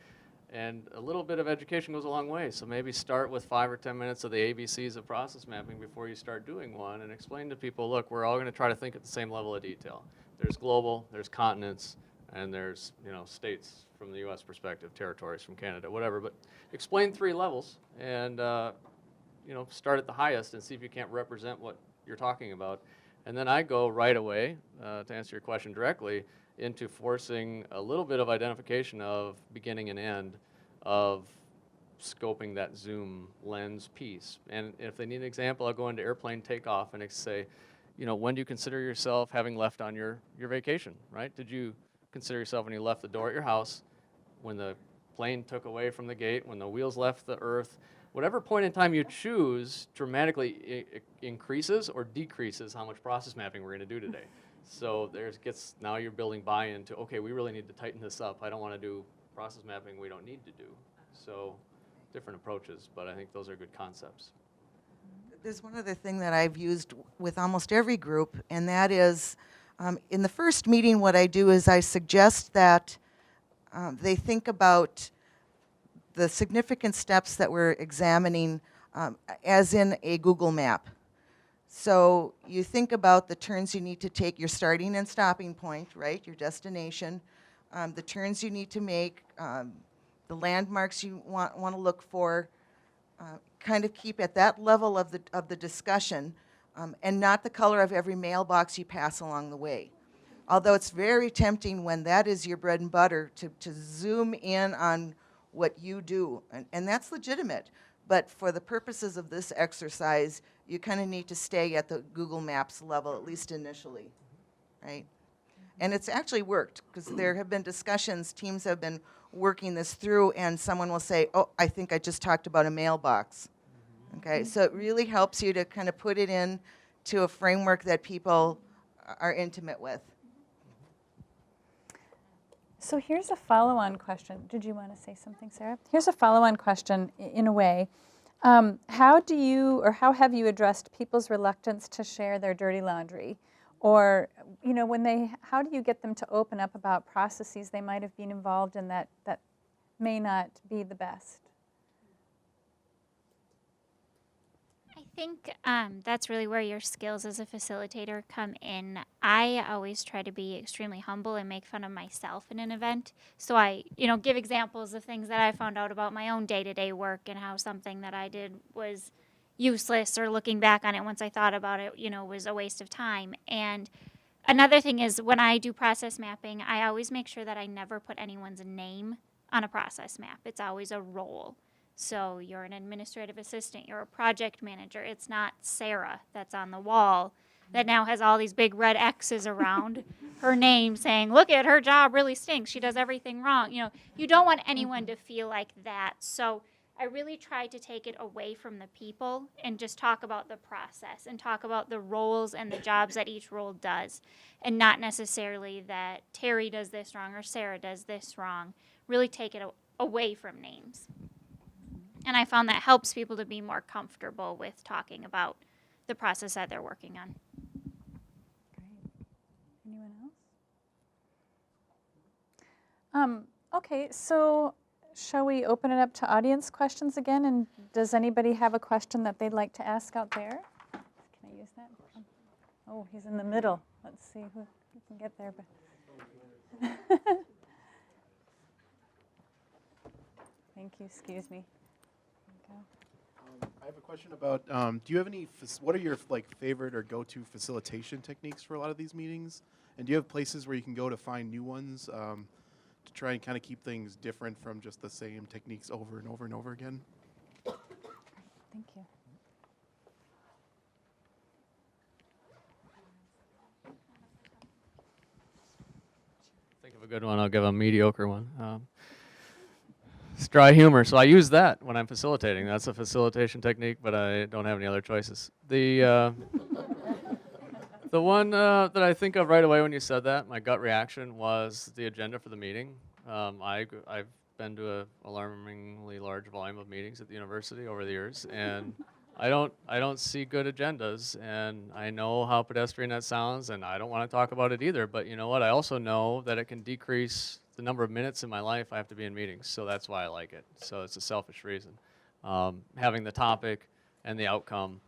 And a little bit of education goes a long way. So maybe start with 5 or 10 minutes of the ABCs of process mapping before you start doing one and explain to people, look, we're all going to try to think at the same level of detail. There's global, there's continents, and there's, states from the US perspective, territories from Canada, whatever. But explain 3 levels and, start at the highest and see if you can't represent what you're talking about. And then I go right away, to answer your question directly, into forcing a little bit of identification of beginning and end of scoping that zoom lens piece. And if they need an example, I'll go into airplane takeoff and say, when do you consider yourself having left on your vacation, right? Did you consider yourself when you left the door at your house, when the plane took away from the gate, when the wheels left the earth? Whatever point in time you choose dramatically increases or decreases how much process mapping we're going to do today. So now you're building buy-in to, okay, we really need to tighten this up. I don't want to do process mapping we don't need to do. So different approaches, but I think those are good concepts. There's one other thing that I've used with almost every group, and that is in the first meeting what I do is I suggest that they think about the significant steps that we're examining as in a Google map. So you think about the turns you need to take, your starting and stopping point, right, your destination, the turns you need to make, the landmarks you want to look for, kind of keep at that level of the discussion, and not the color of every mailbox you pass along the way. Although it's very tempting when that is your bread and butter to zoom in on what you do, and that's legitimate. But for the purposes of this exercise, you kind of need to stay at the Google Maps level, at least initially, right? And it's actually worked, because there have been discussions, teams have been working this through, and someone will say, oh, I think I just talked about a mailbox. Okay, so it really helps you to kind of put it in to a framework that people are intimate with. So here's a follow-on question. Did you want to say something, Sarah? Here's a follow-on question in a way. How do you, or how have you addressed people's reluctance to share their dirty laundry? Or, how do you get them to open up about processes they might have been involved in that may not be the best? I think that's really where your skills as a facilitator come in. I always try to be extremely humble and make fun of myself in an event. So I, give examples of things that I found out about my own day-to-day work and how something that I did was useless, or looking back on it once I thought about it, was a waste of time. And another thing is, when I do process mapping, I always make sure that I never put anyone's name on a process map. It's always a role. So you're an administrative assistant, you're a project manager. It's not Sarah that's on the wall that now has all these big red X's around her name saying, look at her job really stinks. She does everything wrong. You don't want anyone to feel like that. So I really tried to take it away from the people and just talk about the process and talk about the roles and the jobs that each role does, and not necessarily that Teri does this wrong or Sarah does this wrong. Really take it away from names. And I found that helps people to be more comfortable with talking about the process that they're working on. Great. Anyone else? Okay, so shall we open it up to audience questions again? And does anybody have a question that they'd like to ask out there? Can I use that? Oh, he's in the middle. Let's see who can get there. Thank you, excuse me. I have a question about, do you have any, what are your favorite or go-to facilitation techniques for a lot of these meetings? And do you have places where you can go to find new ones to try and kind of keep things different from just the same techniques over and over and over again? Thank you. Think of a good one, I'll give a mediocre one. It's dry humor, so I use that when I'm facilitating. That's a facilitation technique, but I don't have any other choices. The one that I think of right away when you said that, my gut reaction was the agenda for the meeting. I've been to an alarmingly large volume of meetings at the university over the years, and I don't see good agendas, and I know how pedestrian that sounds, and I don't want to talk about it either, but you know what? I also know that it can decrease the number of minutes in my life I have to be in meetings, so that's why I like it. So it's a selfish reason. Having the topic and the outcome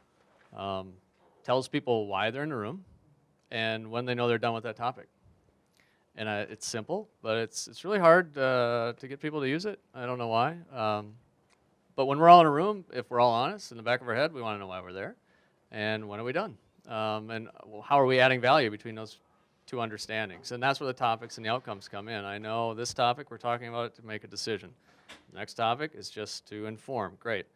tells people why they're in the room and when they know they're done with that topic. And it's simple, but it's really hard to get people to use it. I don't know why. But when we're all in a room, if we're all honest, in the back of our head, we want to know why we're there and when are we done. And how are we adding value between those two understandings? And that's where the topics and the outcomes come in. I know this topic, we're talking about it to make a decision. The next topic is just to inform. Great.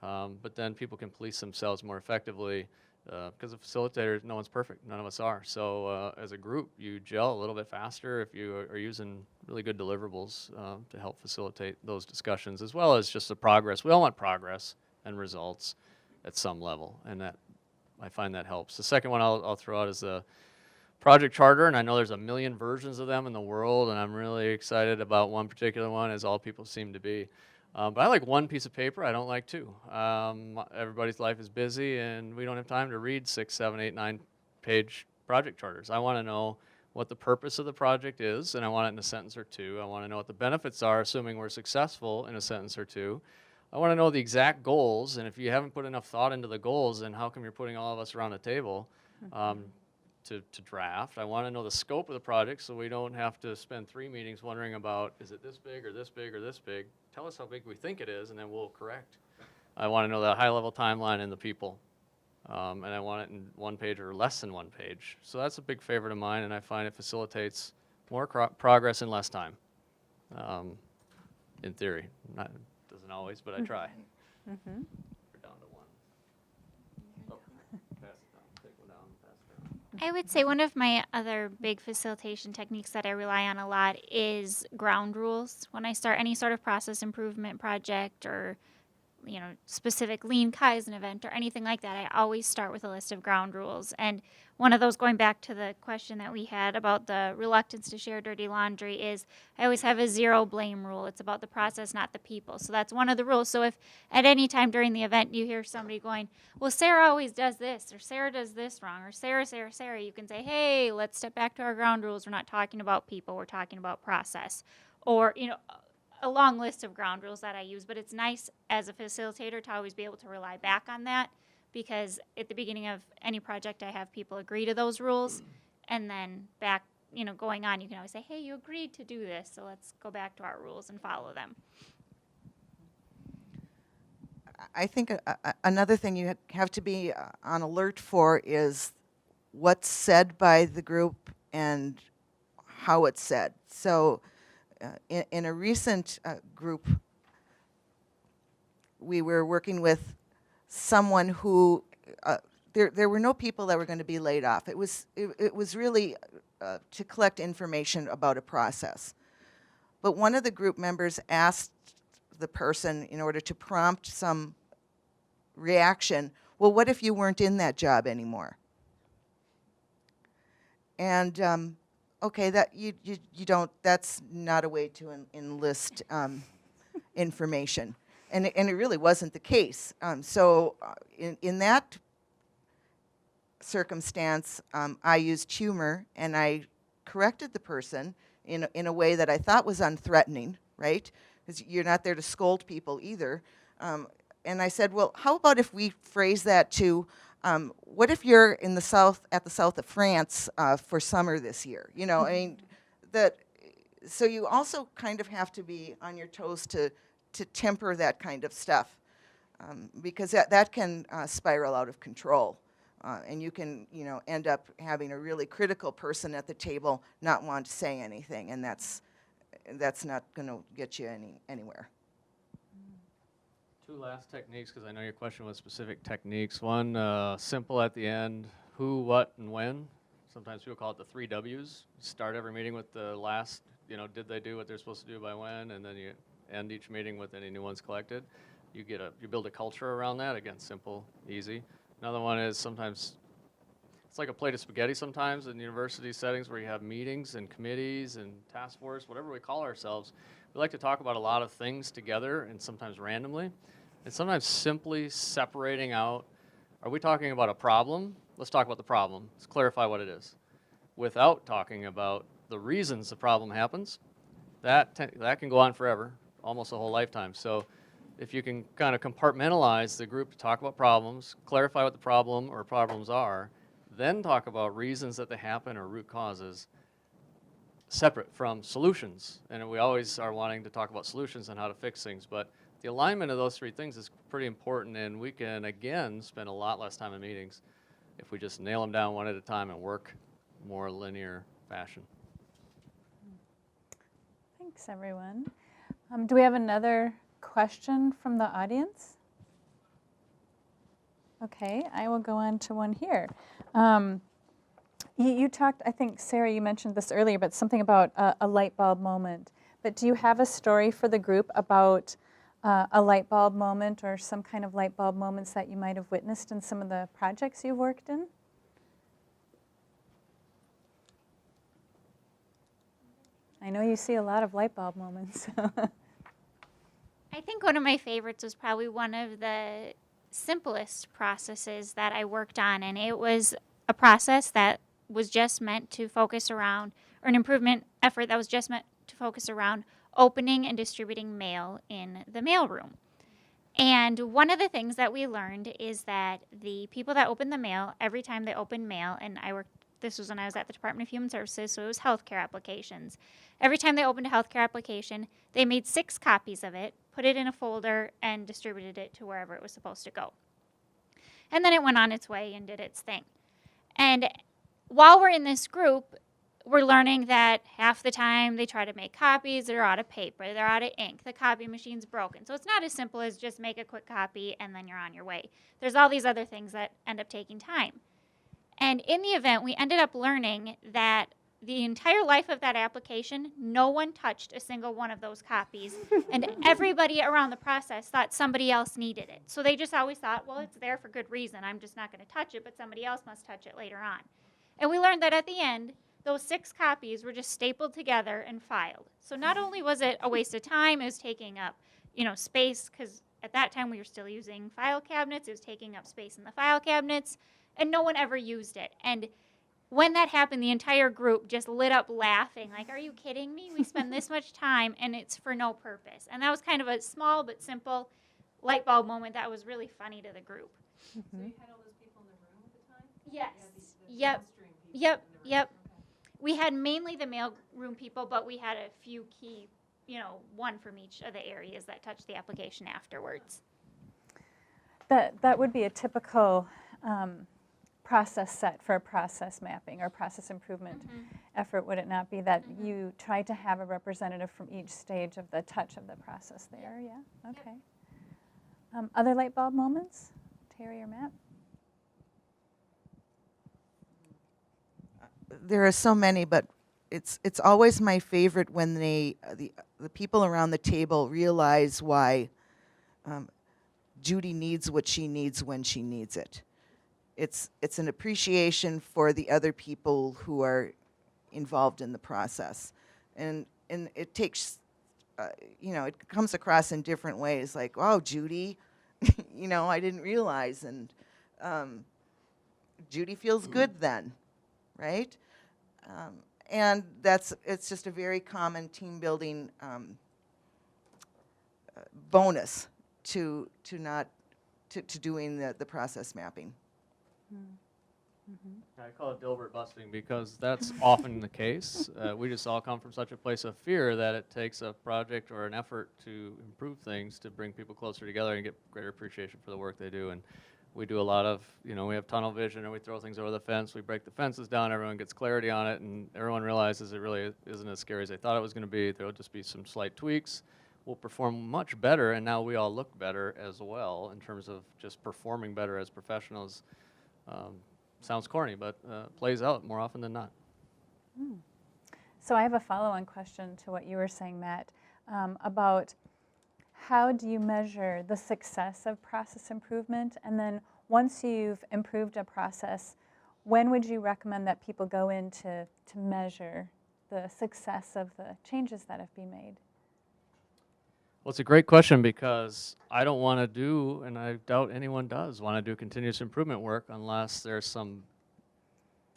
But then people can police themselves more effectively because of facilitators, no one's perfect. None of us are. So as a group, you gel a little bit faster if you are using really good deliverables to help facilitate those discussions, as well as just the progress. We all want progress and results at some level, and that I find that helps. The second one I'll throw out is the project charter, and I know there's a million versions of them in the world, and I'm really excited about one particular one, as all people seem to be. But I like one piece of paper. I don't like two. Everybody's life is busy, and we don't have time to read 6, 7, 8, 9-page project charters. I want to know what the purpose of the project is, and I want it in a sentence or two. I want to know what the benefits are, assuming we're successful, in a sentence or two. I want to know the exact goals, and if you haven't put enough thought into the goals, then how come you're putting all of us around the table to draft? I want to know the scope of the project so we don't have to spend 3 meetings wondering about, is it this big or this big or this big? Tell us how big we think it is, and then we'll correct. I want to know the high-level timeline and the people, and I want it in 1 page or less than 1 page. So that's a big favorite of mine, and I find it facilitates more progress in less time, in theory. Doesn't always, but I try. We're down to 1. Oh, pass it down. Take 1 down, pass it down. I would say one of my other big facilitation techniques that I rely on a lot is ground rules. When I start any sort of process improvement project or specific lean Kaizen event or anything like that, I always start with a list of ground rules. And one of those, going back to the question that we had about the reluctance to share dirty laundry, is I always have a 0 blame rule. It's about the process, not the people. So that's one of the rules. So if at any time during the event you hear somebody going, well, Sarah always does this, or Sarah does this wrong, or Sarah, you can say, hey, let's step back to our ground rules. We're not talking about people. We're talking about process. Or, a long list of ground rules that I use, but it's nice as a facilitator to always be able to rely back on that because at the beginning of any project, I have people agree to those rules, and then back, going on, you can always say, hey, you agreed to do this, so let's go back to our rules and follow them. I think another thing you have to be on alert for is what's said by the group and how it's said. So in a recent group, we were working with someone who, there were no people that were going to be laid off. It was really to collect information about a process. But one of the group members asked the person, in order to prompt some reaction, well, what if you weren't in that job anymore? And okay, that you don't, that's not a way to enlist information. And it really wasn't the case. So in that circumstance, I used humor, and I corrected the person in a way that I thought was unthreatening, right? Because you're not there to scold people either. And I said, well, how about if we phrase that to, what if you're in the south, at the south of France for summer this year? I mean, so you also kind of have to be on your toes to temper that kind of stuff, because that can spiral out of control. And you can, end up having a really critical person at the table not want to say anything, and that's not going to get you anywhere. Two last techniques, because I know your question was specific techniques. One, simple at the end, who, what, and when. Sometimes people call it the 3 W's. Start every meeting with the last, did they do what they're supposed to do by when, and then you end each meeting with any new ones collected. You build a culture around that. Again, simple, easy. Another one is sometimes it's like a plate of spaghetti sometimes in university settings where you have meetings and committees and task force, whatever we call ourselves. We like to talk about a lot of things together and sometimes randomly. And sometimes simply separating out, are we talking about a problem? Let's talk about the problem. Let's clarify what it is. Without talking about the reasons the problem happens, that can go on forever, almost a whole lifetime. So if you can kind of compartmentalize the group to talk about problems, clarify what the problem or problems are, then talk about reasons that they happen or root causes, separate from solutions. And we always are wanting to talk about solutions and how to fix things, but the alignment of those 3 things is pretty important, and we can, again, spend a lot less time in meetings if we just nail them down one at a time and work more linear fashion. Thanks, everyone. Do we have another question from the audience? Okay, I will go on to one here. You talked, I think, Sarah, you mentioned this earlier, but something about a light bulb moment. But do you have a story for the group about a light bulb moment or some kind of light bulb moments that you might have witnessed in some of the projects you've worked in? I know you see a lot of light bulb moments. I think one of my favorites was probably one of the simplest processes that I worked on, and it was a process that was just meant to focus around, or an improvement effort that was just meant to focus around opening and distributing mail in the mailroom. And one of the things that we learned is that the people that opened the mail, every time they opened mail, and this was when I was at the Department of Human Services, so it was healthcare applications. Every time they opened a healthcare application, they made 6 copies of it, put it in a folder, and distributed it to wherever it was supposed to go. And then it went on its way and did its thing. And while we're in this group, we're learning that half the time they try to make copies, they're out of paper, they're out of ink, the copy machine's broken. So it's not as simple as just make a quick copy and then you're on your way. There's all these other things that end up taking time. And in the event, we ended up learning that the entire life of that application, no one touched a single one of those copies, and everybody around the process thought somebody else needed it. So they just always thought, well, it's there for good reason. I'm just not going to touch it, but somebody else must touch it later on. And we learned that at the end, those 6 copies were just stapled together and filed. So not only was it a waste of time, it was taking up, space, because at that time we were still using file cabinets. It was taking up space in the file cabinets, and no one ever used it. And when that happened, the entire group just lit up laughing, like, are you kidding me? We spend this much time, and it's for no purpose. And that was kind of a small but simple light bulb moment that was really funny to the group. So you had all those people in the room at the time? Yes. The Yep. mainstream people Yep. in the room. Yep. Okay. We had mainly the mail room people, but we had a few key, one from each of the areas that touched the application afterwards. That would be a typical process set for a process mapping or process improvement effort, would it not be? That you try to have a representative from each stage of the touch of the process there, yeah? Okay. Other light bulb moments? Teri or Matt? There are so many, but it's always my favorite when the people around the table realize why Judy needs what she needs when she needs it. It's an appreciation for the other people who are involved in the process, and it takes it comes across in different ways, like, wow, Judy, I didn't realize, and Judy feels good then, right? And it's just a very common team building bonus to doing the process mapping. I call it Dilbert busting because that's often the case. We just all come from such a place of fear that it takes a project or an effort to improve things to bring people closer together and get greater appreciation for the work they do. And we do a lot of, we have tunnel vision and we throw things over the fence. We break the fences down, everyone gets clarity on it, and everyone realizes it really isn't as scary as they thought it was going to be. There will just be some slight tweaks. We'll perform much better, and now we all look better as well in terms of just performing better as professionals. Sounds corny, but plays out more often than not. So I have a follow-on question to what you were saying, Matt, about how do you measure the success of process improvement? And then once you've improved a process, when would you recommend that people go in to measure the success of the changes that have been made? Well, it's a great question because I don't want to do, and I doubt anyone does, want to do continuous improvement work unless there's some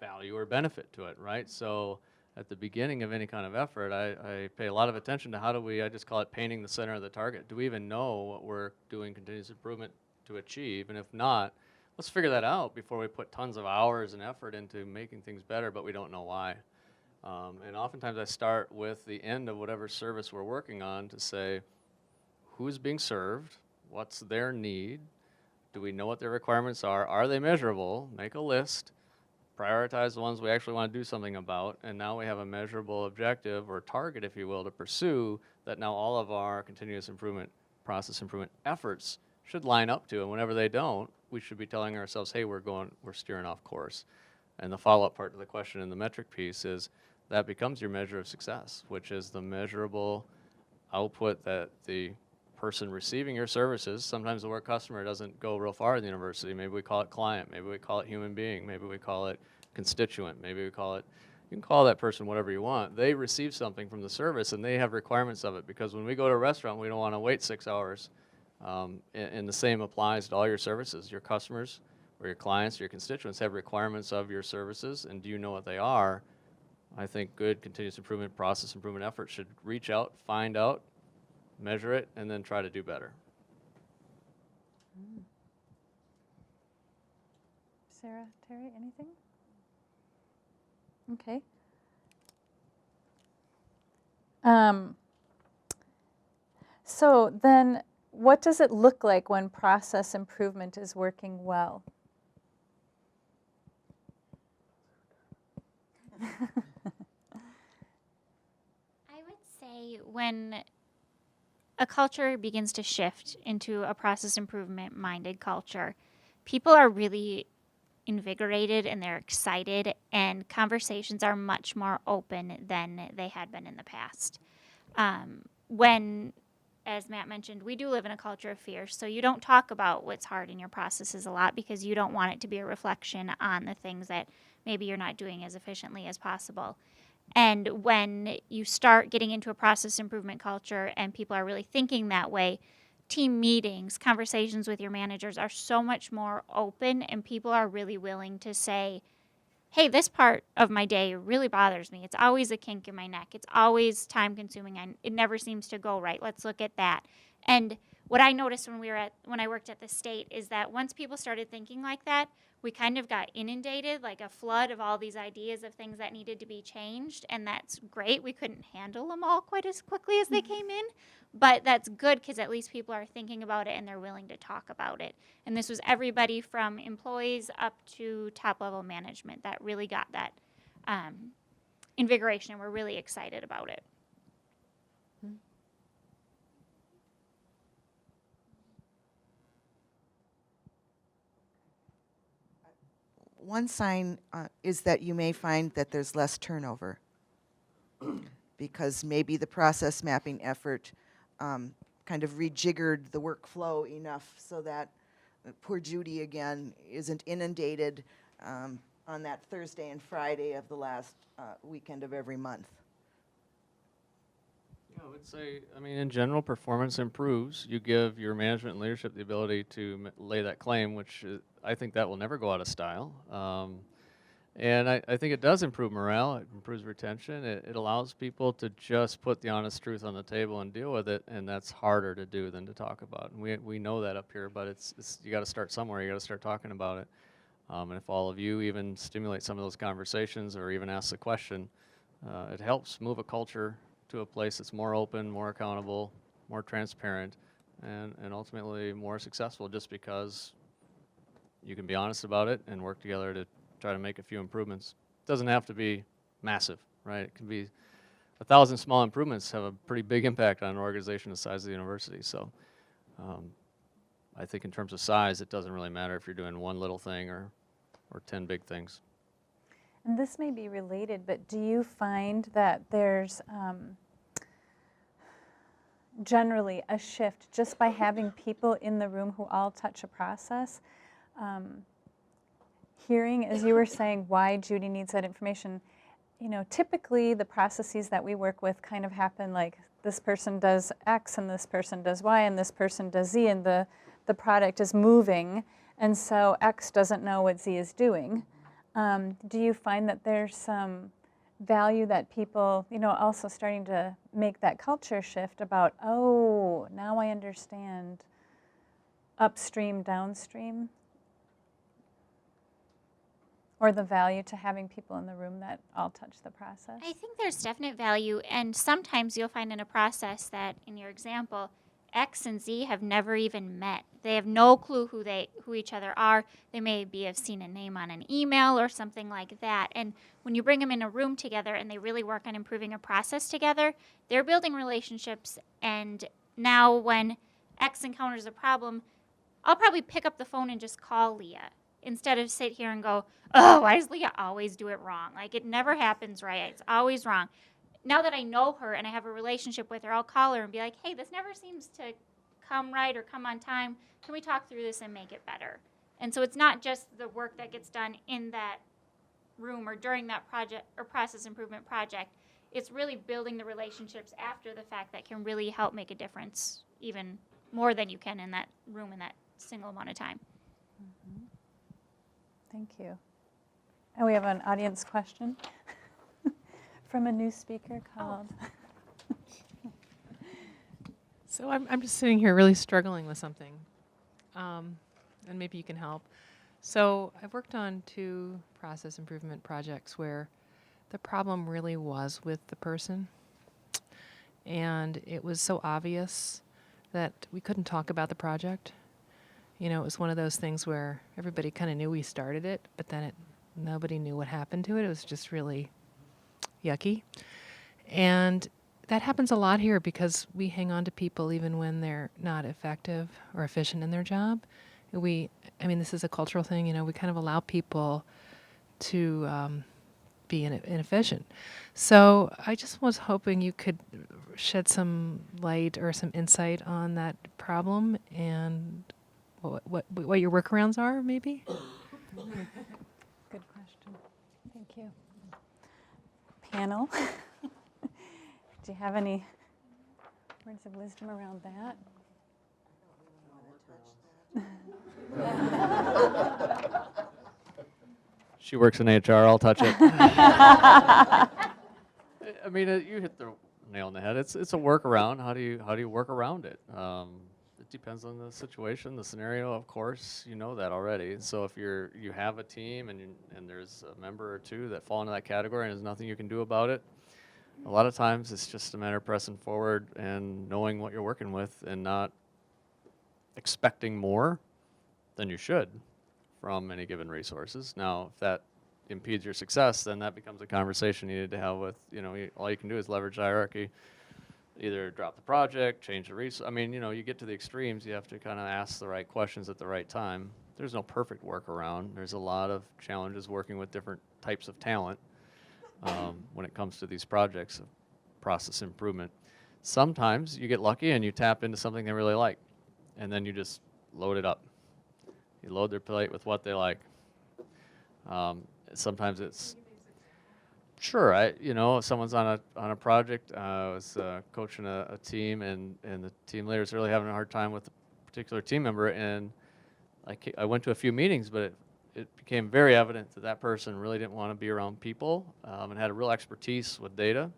value or benefit to it, right? So at the beginning of any kind of effort, I pay a lot of attention to how do we, I just call it painting the center of the target. Do we even know what we're doing continuous improvement to achieve? And if not, let's figure that out before we put tons of hours and effort into making things better, but we don't know why. And oftentimes I start with the end of whatever service we're working on to say, who's being served? What's their need? Do we know what their requirements are? Are they measurable? Make a list. Prioritize the ones we actually want to do something about. And now we have a measurable objective or target, if you will, to pursue that now all of our continuous improvement, process improvement efforts should line up to. And whenever they don't, we should be telling ourselves, hey, we're steering off course. And the follow-up part to the question in the metric piece is that becomes your measure of success, which is the measurable output that the person receiving your services, sometimes the word customer doesn't go real far in the university. Maybe we call it client, maybe we call it human being, maybe we call it constituent, maybe we call it, you can call that person whatever you want. They receive something from the service and they have requirements of it, because when we go to a restaurant, we don't want to wait 6 hours. And the same applies to all your services. Your customers or your clients, your constituents have requirements of your services, and do you know what they are? I think good continuous improvement, process improvement efforts should reach out, find out, measure it, and then try to do better. Sarah, Teri, anything? Okay. So then what does it look like when process improvement is working well? I would say when a culture begins to shift into a process improvement minded culture, people are really invigorated and they're excited, and conversations are much more open than they had been in the past. When, as Matt mentioned, we do live in a culture of fear, so you don't talk about what's hard in your processes a lot because you don't want it to be a reflection on the things that maybe you're not doing as efficiently as possible. And when you start getting into a process improvement culture and people are really thinking that way, team meetings, conversations with your managers are so much more open, and people are really willing to say, hey, this part of my day really bothers me. It's always a kink in my neck. It's always time consuming. It never seems to go right. Let's look at that. And what I noticed when I worked at the state is that once people started thinking like that, we kind of got inundated, like a flood of all these ideas of things that needed to be changed, and that's great. We couldn't handle them all quite as quickly as they came in, but that's good because at least people are thinking about it and they're willing to talk about it. And this was everybody from employees up to top-level management that really got that invigoration, and we're really excited about it. One sign is that you may find that there's less turnover because maybe the process mapping effort kind of rejiggered the workflow enough so that poor Judy again isn't inundated on that Thursday and Friday of the last weekend of every month. Yeah, I would say, I mean, in general, performance improves. You give your management and leadership the ability to lay that claim, which I think that will never go out of style. And I think it does improve morale. It improves retention. It allows people to just put the honest truth on the table and deal with it, and that's harder to do than to talk about. And we know that up here, but it's you got to start somewhere. You got to start talking about it. And if all of you even stimulate some of those conversations or even ask the question, it helps move a culture to a place that's more open, more accountable, more transparent, and ultimately more successful just because you can be honest about it and work together to try to make a few improvements. It doesn't have to be massive, right? It can be 1,000 small improvements have a pretty big impact on an organization the size of the university. So I think in terms of size, it doesn't really matter if you're doing one little thing or 10 big things. And this may be related, but do you find that there's generally a shift just by having people in the room who all touch a process? Hearing, as you were saying, why Judy needs that information, you know, typically the processes that we work with kind of happen like this person does X and this person does Y and this person does Z, and the product is moving, and so X doesn't know what Z is doing. Do you find that there's some value that people, you know, also starting to make that culture shift about, oh, now I understand upstream, downstream? Or the value to having people in the room that all touch the process? I think there's definite value, and sometimes you'll find in a process that, in your example, X and Z have never even met. They have no clue who each other are. They maybe have seen a name on an email or something like that. And when you bring them in a room together and they really work on improving a process together, they're building relationships. And now when X encounters a problem, I'll probably pick up the phone and just call Leah instead of sit here and go, oh, why does Leah always do it wrong? Like, it never happens right. It's always wrong. Now that I know her and I have a relationship with her, I'll call her and be like, hey, this never seems to come right or come on time. Can we talk through this and make it better? And so it's not just the work that gets done in that room or during that project or process improvement project. It's really building the relationships after the fact that can really help make a difference even more than you can in that room in that single amount of time. Mm-hmm. Thank you. And we have an audience question from a new speaker called. So I'm just sitting here really struggling with something, and maybe you can help. So I've worked on 2 process improvement projects where the problem really was with the person, and it was so obvious that we couldn't talk about the project. You know, it was one of those things where everybody kind of knew we started it, but then nobody knew what happened to it. It was just really yucky. And that happens a lot here because we hang on to people even when they're not effective or efficient in their job. I mean, this is a cultural thing, you know, we kind of allow people to be inefficient. So I just was hoping you could shed some light or some insight on that problem and what your workarounds are, maybe? Good question. Thank you. Panel, do you have any words of wisdom around that? She works in HR, I'll touch it. I mean, you hit the nail on the head. It's a workaround. How do you work around it? depends on the situation, the scenario, of course, you know that already. So if you have a team and there's a member or two that fall into that category and there's nothing you can do about it, a lot of times it's just a matter of pressing forward and knowing what you're working with and not expecting more than you should from any given resources. Now, if that impedes your success, then that becomes a conversation you need to have with, all you can do is leverage hierarchy. Either drop the project, change the resource. I mean, you get to the extremes, you have to kind of ask the right questions at the right time. There's no perfect workaround. There's a lot of challenges working with different types of talent when it comes to these projects of process improvement. Sometimes you get lucky and you tap into something they really like, and then you just load it up. You load their plate with what they like. Sometimes it's sure. If someone's on a project, I was coaching a team, and the team leader is really having a hard time with a particular team member, and I went to a few meetings, but it became very evident that that person really didn't want to be around people and had a real expertise with data,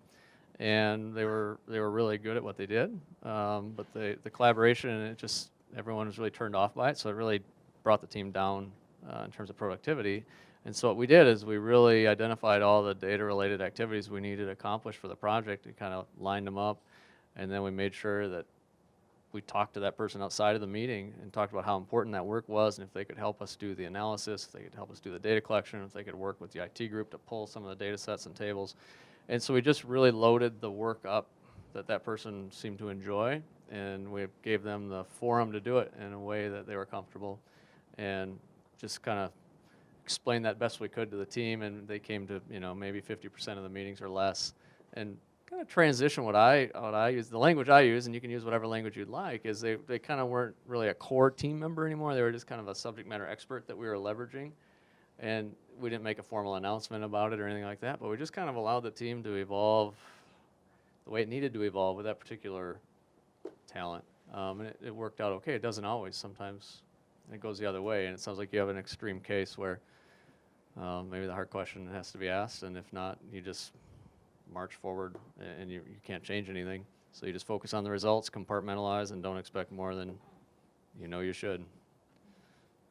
and they were really good at what they did, but the collaboration and everyone was really turned off by it, so it really brought the team down in terms of productivity. And so what we did is we really identified all the data-related activities we needed to accomplish for the project. We kind of lined them up, and then we made sure that we talked to that person outside of the meeting and talked about how important that work was, and if they could help us do the analysis, if they could help us do the data collection, if they could work with the IT group to pull some of the data sets and tables. And so we just really loaded the work up that person seemed to enjoy, and we gave them the forum to do it in a way that they were comfortable, and just kind of explained that best we could to the team, and they came to maybe 50% of the meetings or less, and kind of transition what I use, the language I use, and you can use whatever language you'd like, is they kind of weren't really a core team member anymore. They were just kind of a subject matter expert that we were leveraging, and we didn't make a formal announcement about it or anything like that, but we just kind of allowed the team to evolve the way it needed to evolve with that particular talent, and it worked out okay. It doesn't always. Sometimes it goes the other way, and it sounds like you have an extreme case where maybe the hard question has to be asked, and if not, you just march forward, and you can't change anything. So you just focus on the results, compartmentalize, and don't expect more than you should.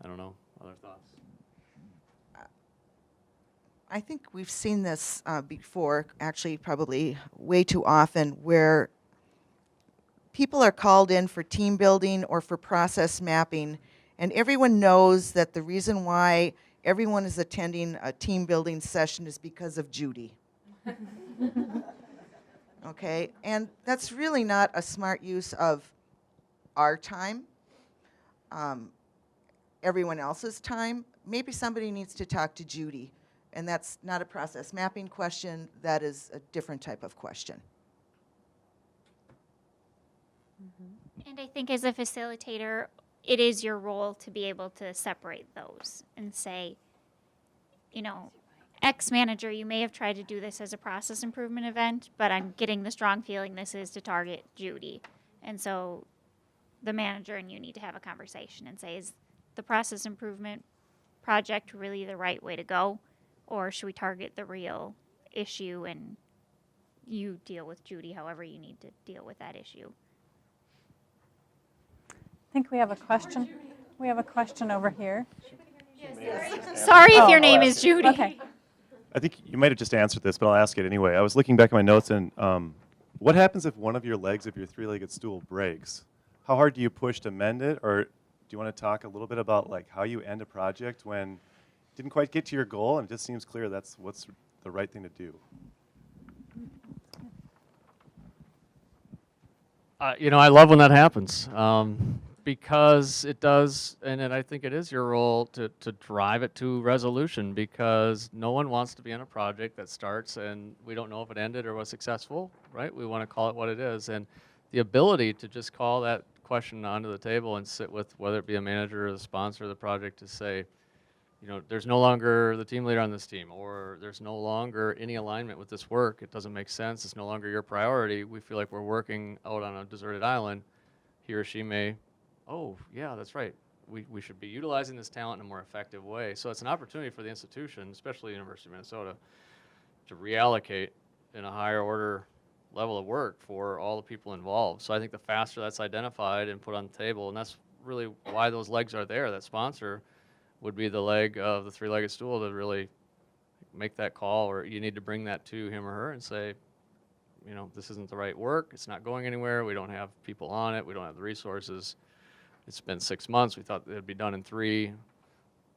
I don't know. Other thoughts? I think we've seen this before, actually probably way too often, where people are called in for team building or for process mapping, and everyone knows that the reason why everyone is attending a team building session is because of Judy. Okay, and that's really not a smart use of our time, everyone else's time. Maybe somebody needs to talk to Judy, and that's not a process mapping question, that is a different type of question. And I think as a facilitator, it is your role to be able to separate those and say, X manager, you may have tried to do this as a process improvement event, but I'm getting the strong feeling this is to target Judy. And so the manager and you need to have a conversation and say, is the process improvement project really the right way to go? Or should we target the real issue and you deal with Judy however you need to deal with that issue? I think we have a question. We have a question over here. Sorry if your name is Judy. Okay. I think you might have just answered this, but I'll ask it anyway. I was looking back at my notes, and what happens if one of your legs of your three-legged stool breaks? How hard do you push to mend it, or do you want to talk a little bit about how you end a project when you didn't quite get to your goal, and it just seems clear that's what's the right thing to do? I love when that happens. Because it does, and I think it is your role to drive it to resolution, because no one wants to be in a project that starts and we don't know if it ended or was successful, right? We want to call it what it is. And the ability to just call that question onto the table and sit with, whether it be a manager or the sponsor of the project, to say, there's no longer the team leader on this team, or there's no longer any alignment with this work. It doesn't make sense. It's no longer your priority. We feel like we're working out on a deserted island. He or she may, oh, yeah, that's right. We should be utilizing this talent in a more effective way. So it's an opportunity for the institution, especially the University of Minnesota, to reallocate in a higher order level of work for all the people involved. So I think the faster that's identified and put on the table, and that's really why those legs are there. That sponsor would be the leg of the three-legged stool to really make that call, or you need to bring that to him or her and say, you know, this isn't the right work. It's not going anywhere. We don't have people on it. We don't have the resources. It's been 6 months. We thought it'd be done in 3.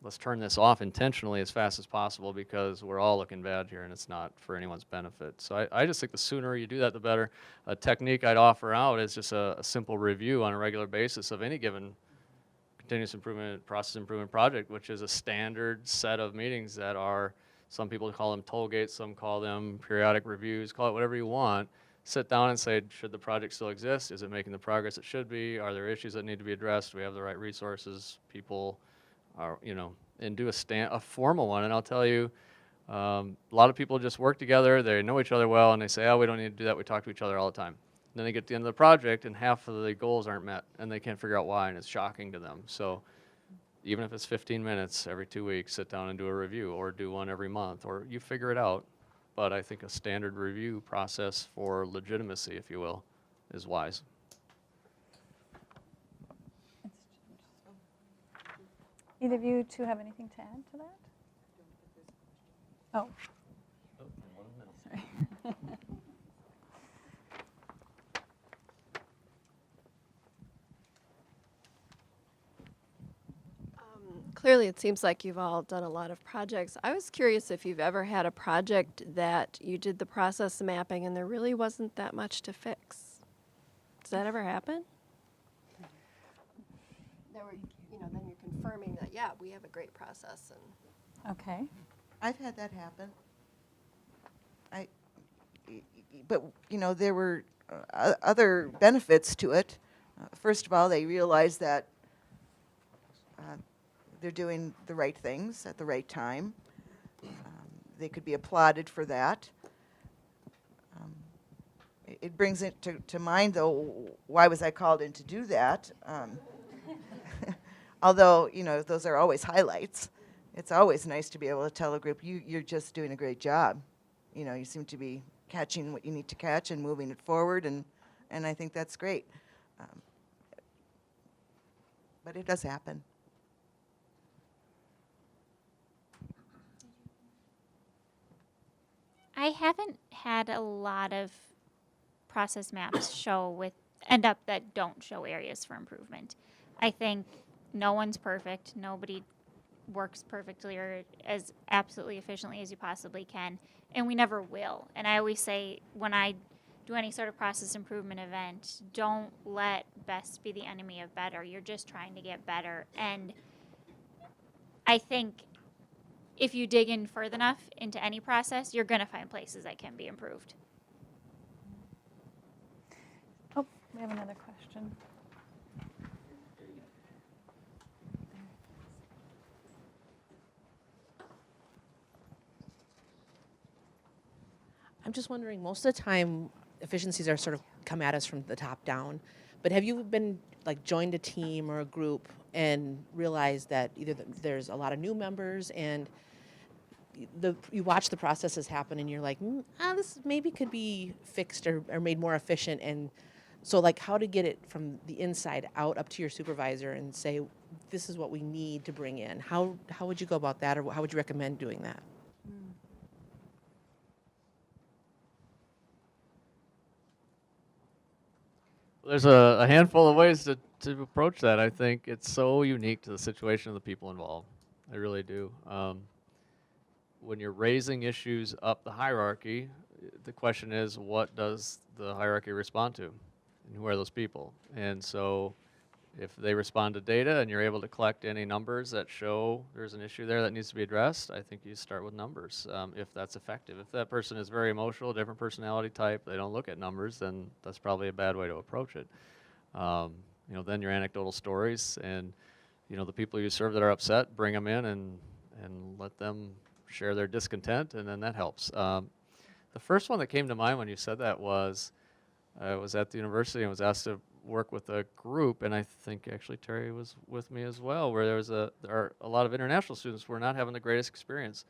Let's turn this off intentionally as fast as possible because we're all looking bad here and it's not for anyone's benefit. So I just think the sooner you do that, the better. A technique I'd offer out is just a simple review on a regular basis of any given continuous improvement, process improvement project, which is a standard set of meetings that are, some people call them toll gates, some call them periodic reviews, call it whatever you want. Sit down and say, should the project still exist? Is it making the progress it should be? Are there issues that need to be addressed? Do we have the right resources? People are, you know, and do a formal one. And I'll tell you, a lot of people just work together, they know each other well, and they say, oh, we don't need to do that, we talk to each other all the time. Then they get to the end of the project, and half of the goals aren't met, and they can't figure out why, and it's shocking to them. So even if it's 15 minutes every 2 weeks, sit down and do a review, or do one every month, or you figure it out. But I think a standard review process for legitimacy, if you will, is wise. Either of you two have anything to add to that? Oh. Sorry. Clearly, it seems like you've all done a lot of projects. I was curious if you've ever had a project that you did the process mapping and there really wasn't that much to fix. Does that ever happen? There were, then you're confirming that, yeah, we have a great process. And Okay. I've had that happen. But there were other benefits to it. First of all, they realized that they're doing the right things at the right time. They could be applauded for that. It brings it to mind, though, why was I called in to do that? Although, those are always highlights. It's always nice to be able to tell a group, you're just doing a great job. You seem to be catching what you need to catch and moving it forward, and I think that's great. But it does happen. I haven't had a lot of process maps end up that don't show areas for improvement. I think no one's perfect. Nobody works perfectly or as absolutely efficiently as you possibly can, and we never will. And I always say when I do any sort of process improvement event, don't let best be the enemy of better. You're just trying to get better. And I think if you dig in further enough into any process, you're going to find places that can be improved. Oh, we have another question. I'm just wondering, most of the time, efficiencies are sort of come at us from the top down, but have you been joined a team or a group and realized that either there's a lot of new members and you watch the processes happen and you're like, this maybe could be fixed or made more efficient, and so how to get it from the inside out up to your supervisor and say, this is what we need to bring in. How would you go about that, or how would you recommend doing that? There's a handful of ways to approach that. I think it's so unique to the situation of the people involved. I really do. When you're raising issues up the hierarchy, the question is, what does the hierarchy respond to? And who are those people? And so if they respond to data and you're able to collect any numbers that show there's an issue there that needs to be addressed, I think you start with numbers, if that's effective. If that person is very emotional, different personality type, they don't look at numbers, then that's probably a bad way to approach it. Then your anecdotal stories and, the people you serve that are upset, bring them in and let them share their discontent, and then that helps. The first one that came to mind when you said that was, I was at the university and was asked to work with a group, and I think actually Teri was with me as well, where there are a lot of international students who were not having the greatest experience.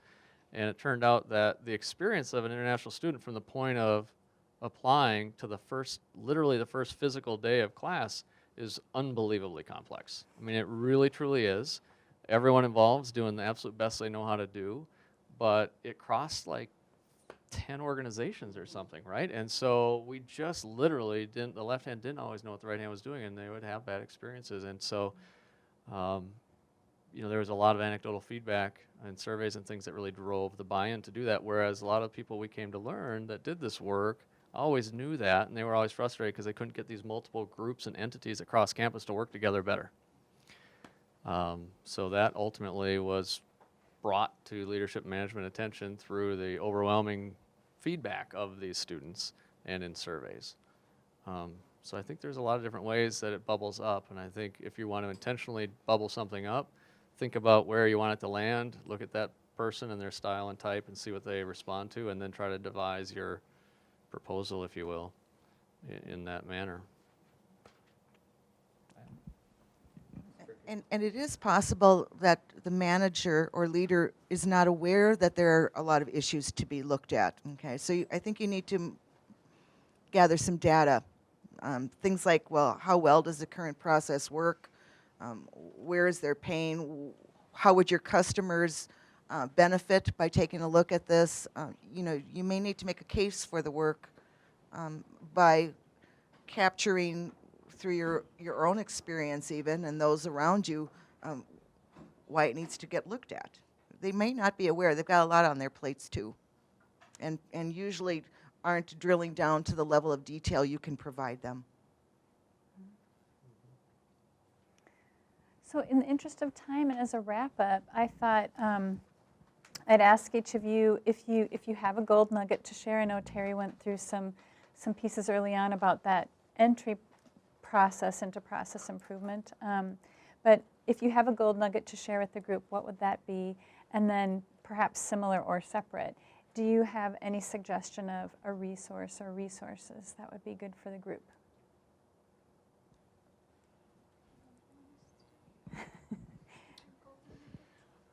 And it turned out that the experience of an international student from the point of applying to the first, literally the first physical day of class is unbelievably complex. I mean, it really, truly is. Everyone involved is doing the absolute best they know how to do, but it crossed like 10 organizations or something, right? And so we just literally didn't, the left hand didn't always know what the right hand was doing, and they would have bad experiences. And so, you know, there was a lot of anecdotal feedback and surveys and things that really drove the buy-in to do that, whereas a lot of people we came to learn that did this work always knew that, and they were always frustrated because they couldn't get these multiple groups and entities across campus to work together better. So that ultimately was brought to leadership management attention through the overwhelming feedback of these students and in surveys. So I think there's a lot of different ways that it bubbles up, and I think if you want to intentionally bubble something up, think about where you want it to land, look at that person and their style and type and see what they respond to, and then try to devise your proposal, if you will, in that manner. And it is possible that the manager or leader is not aware that there are a lot of issues to be looked at. Okay, so I think you need to gather some data. Things like, well, how well does the current process work? Where is there pain? How would your customers benefit by taking a look at this? You know, you may need to make a case for the work by capturing through your own experience even and those around you why it needs to get looked at. They may not be aware. They've got a lot on their plates too, and usually aren't drilling down to the level of detail you can provide them. So in the interest of time and as a wrap-up, I thought I'd ask each of you if you have a gold nugget to share. I know Teri went through some pieces early on about that entry process into process improvement. But if you have a gold nugget to share with the group, what would that be? And then perhaps similar or separate, do you have any suggestion of a resource or resources that would be good for the group?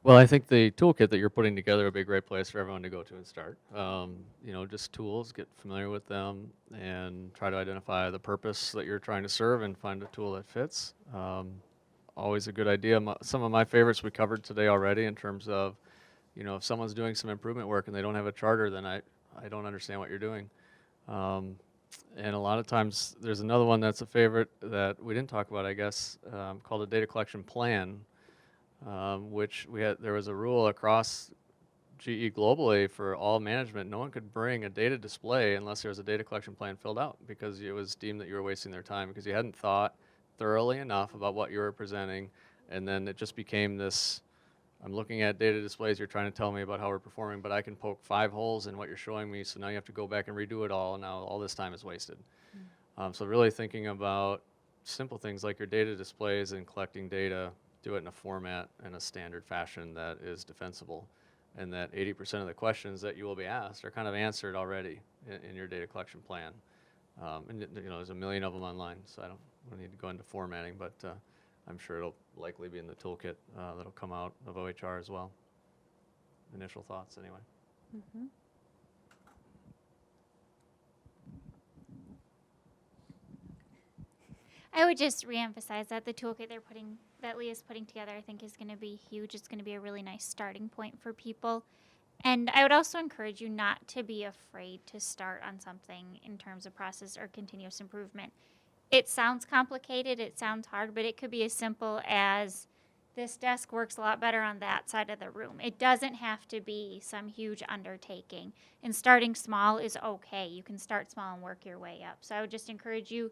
Well, I think the toolkit that you're putting together would be a great place for everyone to go to and start. You know, just tools, get familiar with them, and try to identify the purpose that you're trying to serve and find a tool that fits. Always a good idea. Some of my favorites we covered today already in terms of, you know, if someone's doing some improvement work and they don't have a charter, then I don't understand what you're doing. And a lot of times there's another one that's a favorite that we didn't talk about, I guess, called a data collection plan. Which there was a rule across GE globally for all management. No one could bring a data display unless there was a data collection plan filled out, because it was deemed that you were wasting their time because you hadn't thought thoroughly enough about what you were presenting. And then it just became this, I'm looking at data displays, you're trying to tell me about how we're performing, but I can poke 5 holes in what you're showing me, so now you have to go back and redo it all, and now all this time is wasted. So really thinking about simple things like your data displays and collecting data, do it in a format and a standard fashion that is defensible, and that 80% of the questions that you will be asked are kind of answered already in your data collection plan. And you know, there's a million of them online, so I don't need to go into formatting, but I'm sure it'll likely be in the toolkit that'll come out of OHR as well. Initial thoughts, anyway. Mm-hmm. I would just reemphasize that the toolkit that Leah's putting together, I think, is going to be huge. It's going to be a really nice starting point for people. And I would also encourage you not to be afraid to start on something in terms of process or continuous improvement. It sounds complicated, it sounds hard, but it could be as simple as this desk works a lot better on that side of the room. It doesn't have to be some huge undertaking. And starting small is okay. You can start small and work your way up. So I would just encourage you,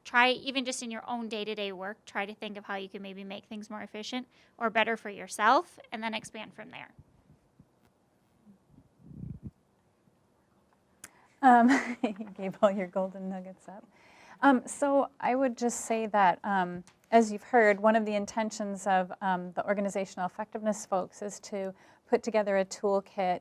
try even just in your own day-to-day work, try to think of how you can maybe make things more efficient or better for yourself, and then expand from there. You gave all your golden nuggets up. So I would just say that, as you've heard, one of the intentions of the organizational effectiveness folks is to put together a toolkit,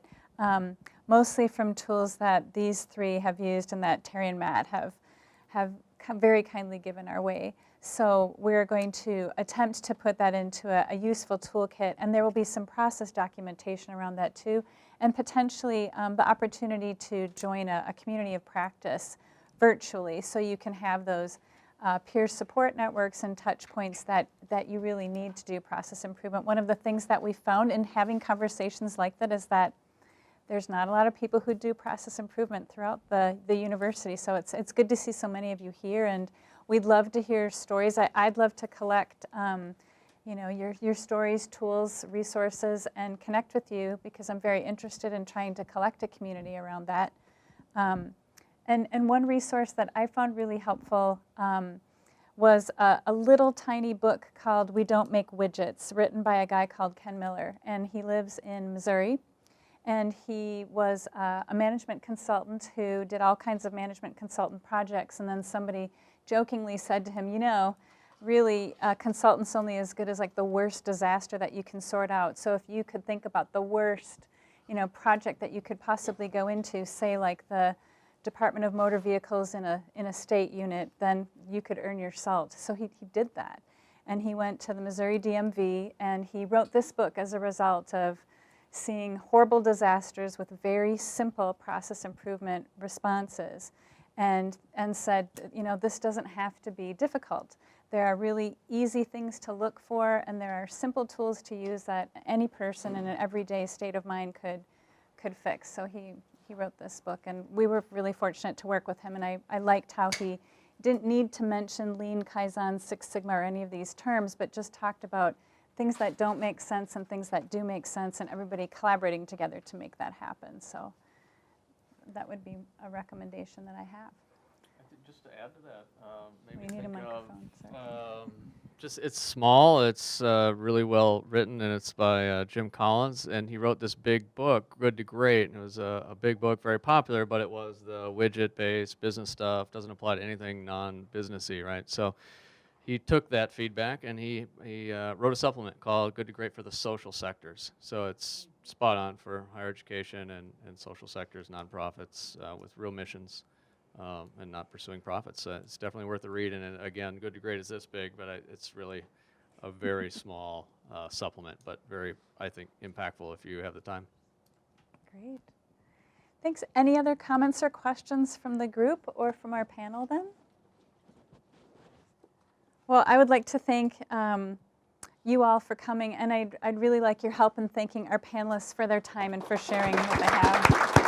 mostly from tools that these three have used and that Teri and Matt have very kindly given our way. So we're going to attempt to put that into a useful toolkit, and there will be some process documentation around that too, and potentially the opportunity to join a community of practice virtually, so you can have those peer support networks and touch points that you really need to do process improvement. One of the things that we found in having conversations like that is that there's not a lot of people who do process improvement throughout the university, so it's good to see so many of you here, and we'd love to hear stories. I'd love to collect your stories, tools, resources, and connect with you, because I'm very interested in trying to collect a community around that. And one resource that I found really helpful was a little tiny book called We Don't Make Widgets, written by a guy called Ken Miller, and he lives in Missouri. And he was a management consultant who did all kinds of management consultant projects, and then somebody jokingly said to him, really, consultants only as good as like the worst disaster that you can sort out. So if you could think about the worst, project that you could possibly go into, say like the Department of Motor Vehicles in a state unit, then you could earn your salt. So he did that. And he went to the Missouri DMV, and he wrote this book as a result of seeing horrible disasters with very simple process improvement responses, and said, this doesn't have to be difficult. There are really easy things to look for, and there are simple tools to use that any person in an everyday state of mind could fix. So he wrote this book, and we were really fortunate to work with him, and I liked how he didn't need to mention Lean, Kaizen, Six Sigma, or any of these terms, but just talked about things that don't make sense and things that do make sense, and everybody collaborating together to make that happen. So that would be a recommendation that I have. I think just to add to that, We need a microphone, sorry. It's small, it's really well written, and it's by Jim Collins, and he wrote this big book, Good to Great, and it was a big book, very popular, but it was the widget-based business stuff, doesn't apply to anything non-businessy, right? So he took that feedback, and he wrote a supplement called Good to Great for the social sectors. So it's spot on for higher education and social sectors, nonprofits with real missions and not pursuing profits. It's definitely worth a read. And again, Good to Great is this big, but it's really a very small supplement, but very, I think, impactful if you have the time. Great. Thanks. Any other comments or questions from the group or from our panel then? Well, I would like to thank you all for coming, and I'd really like your help in thanking our panelists for their time and for sharing what they have.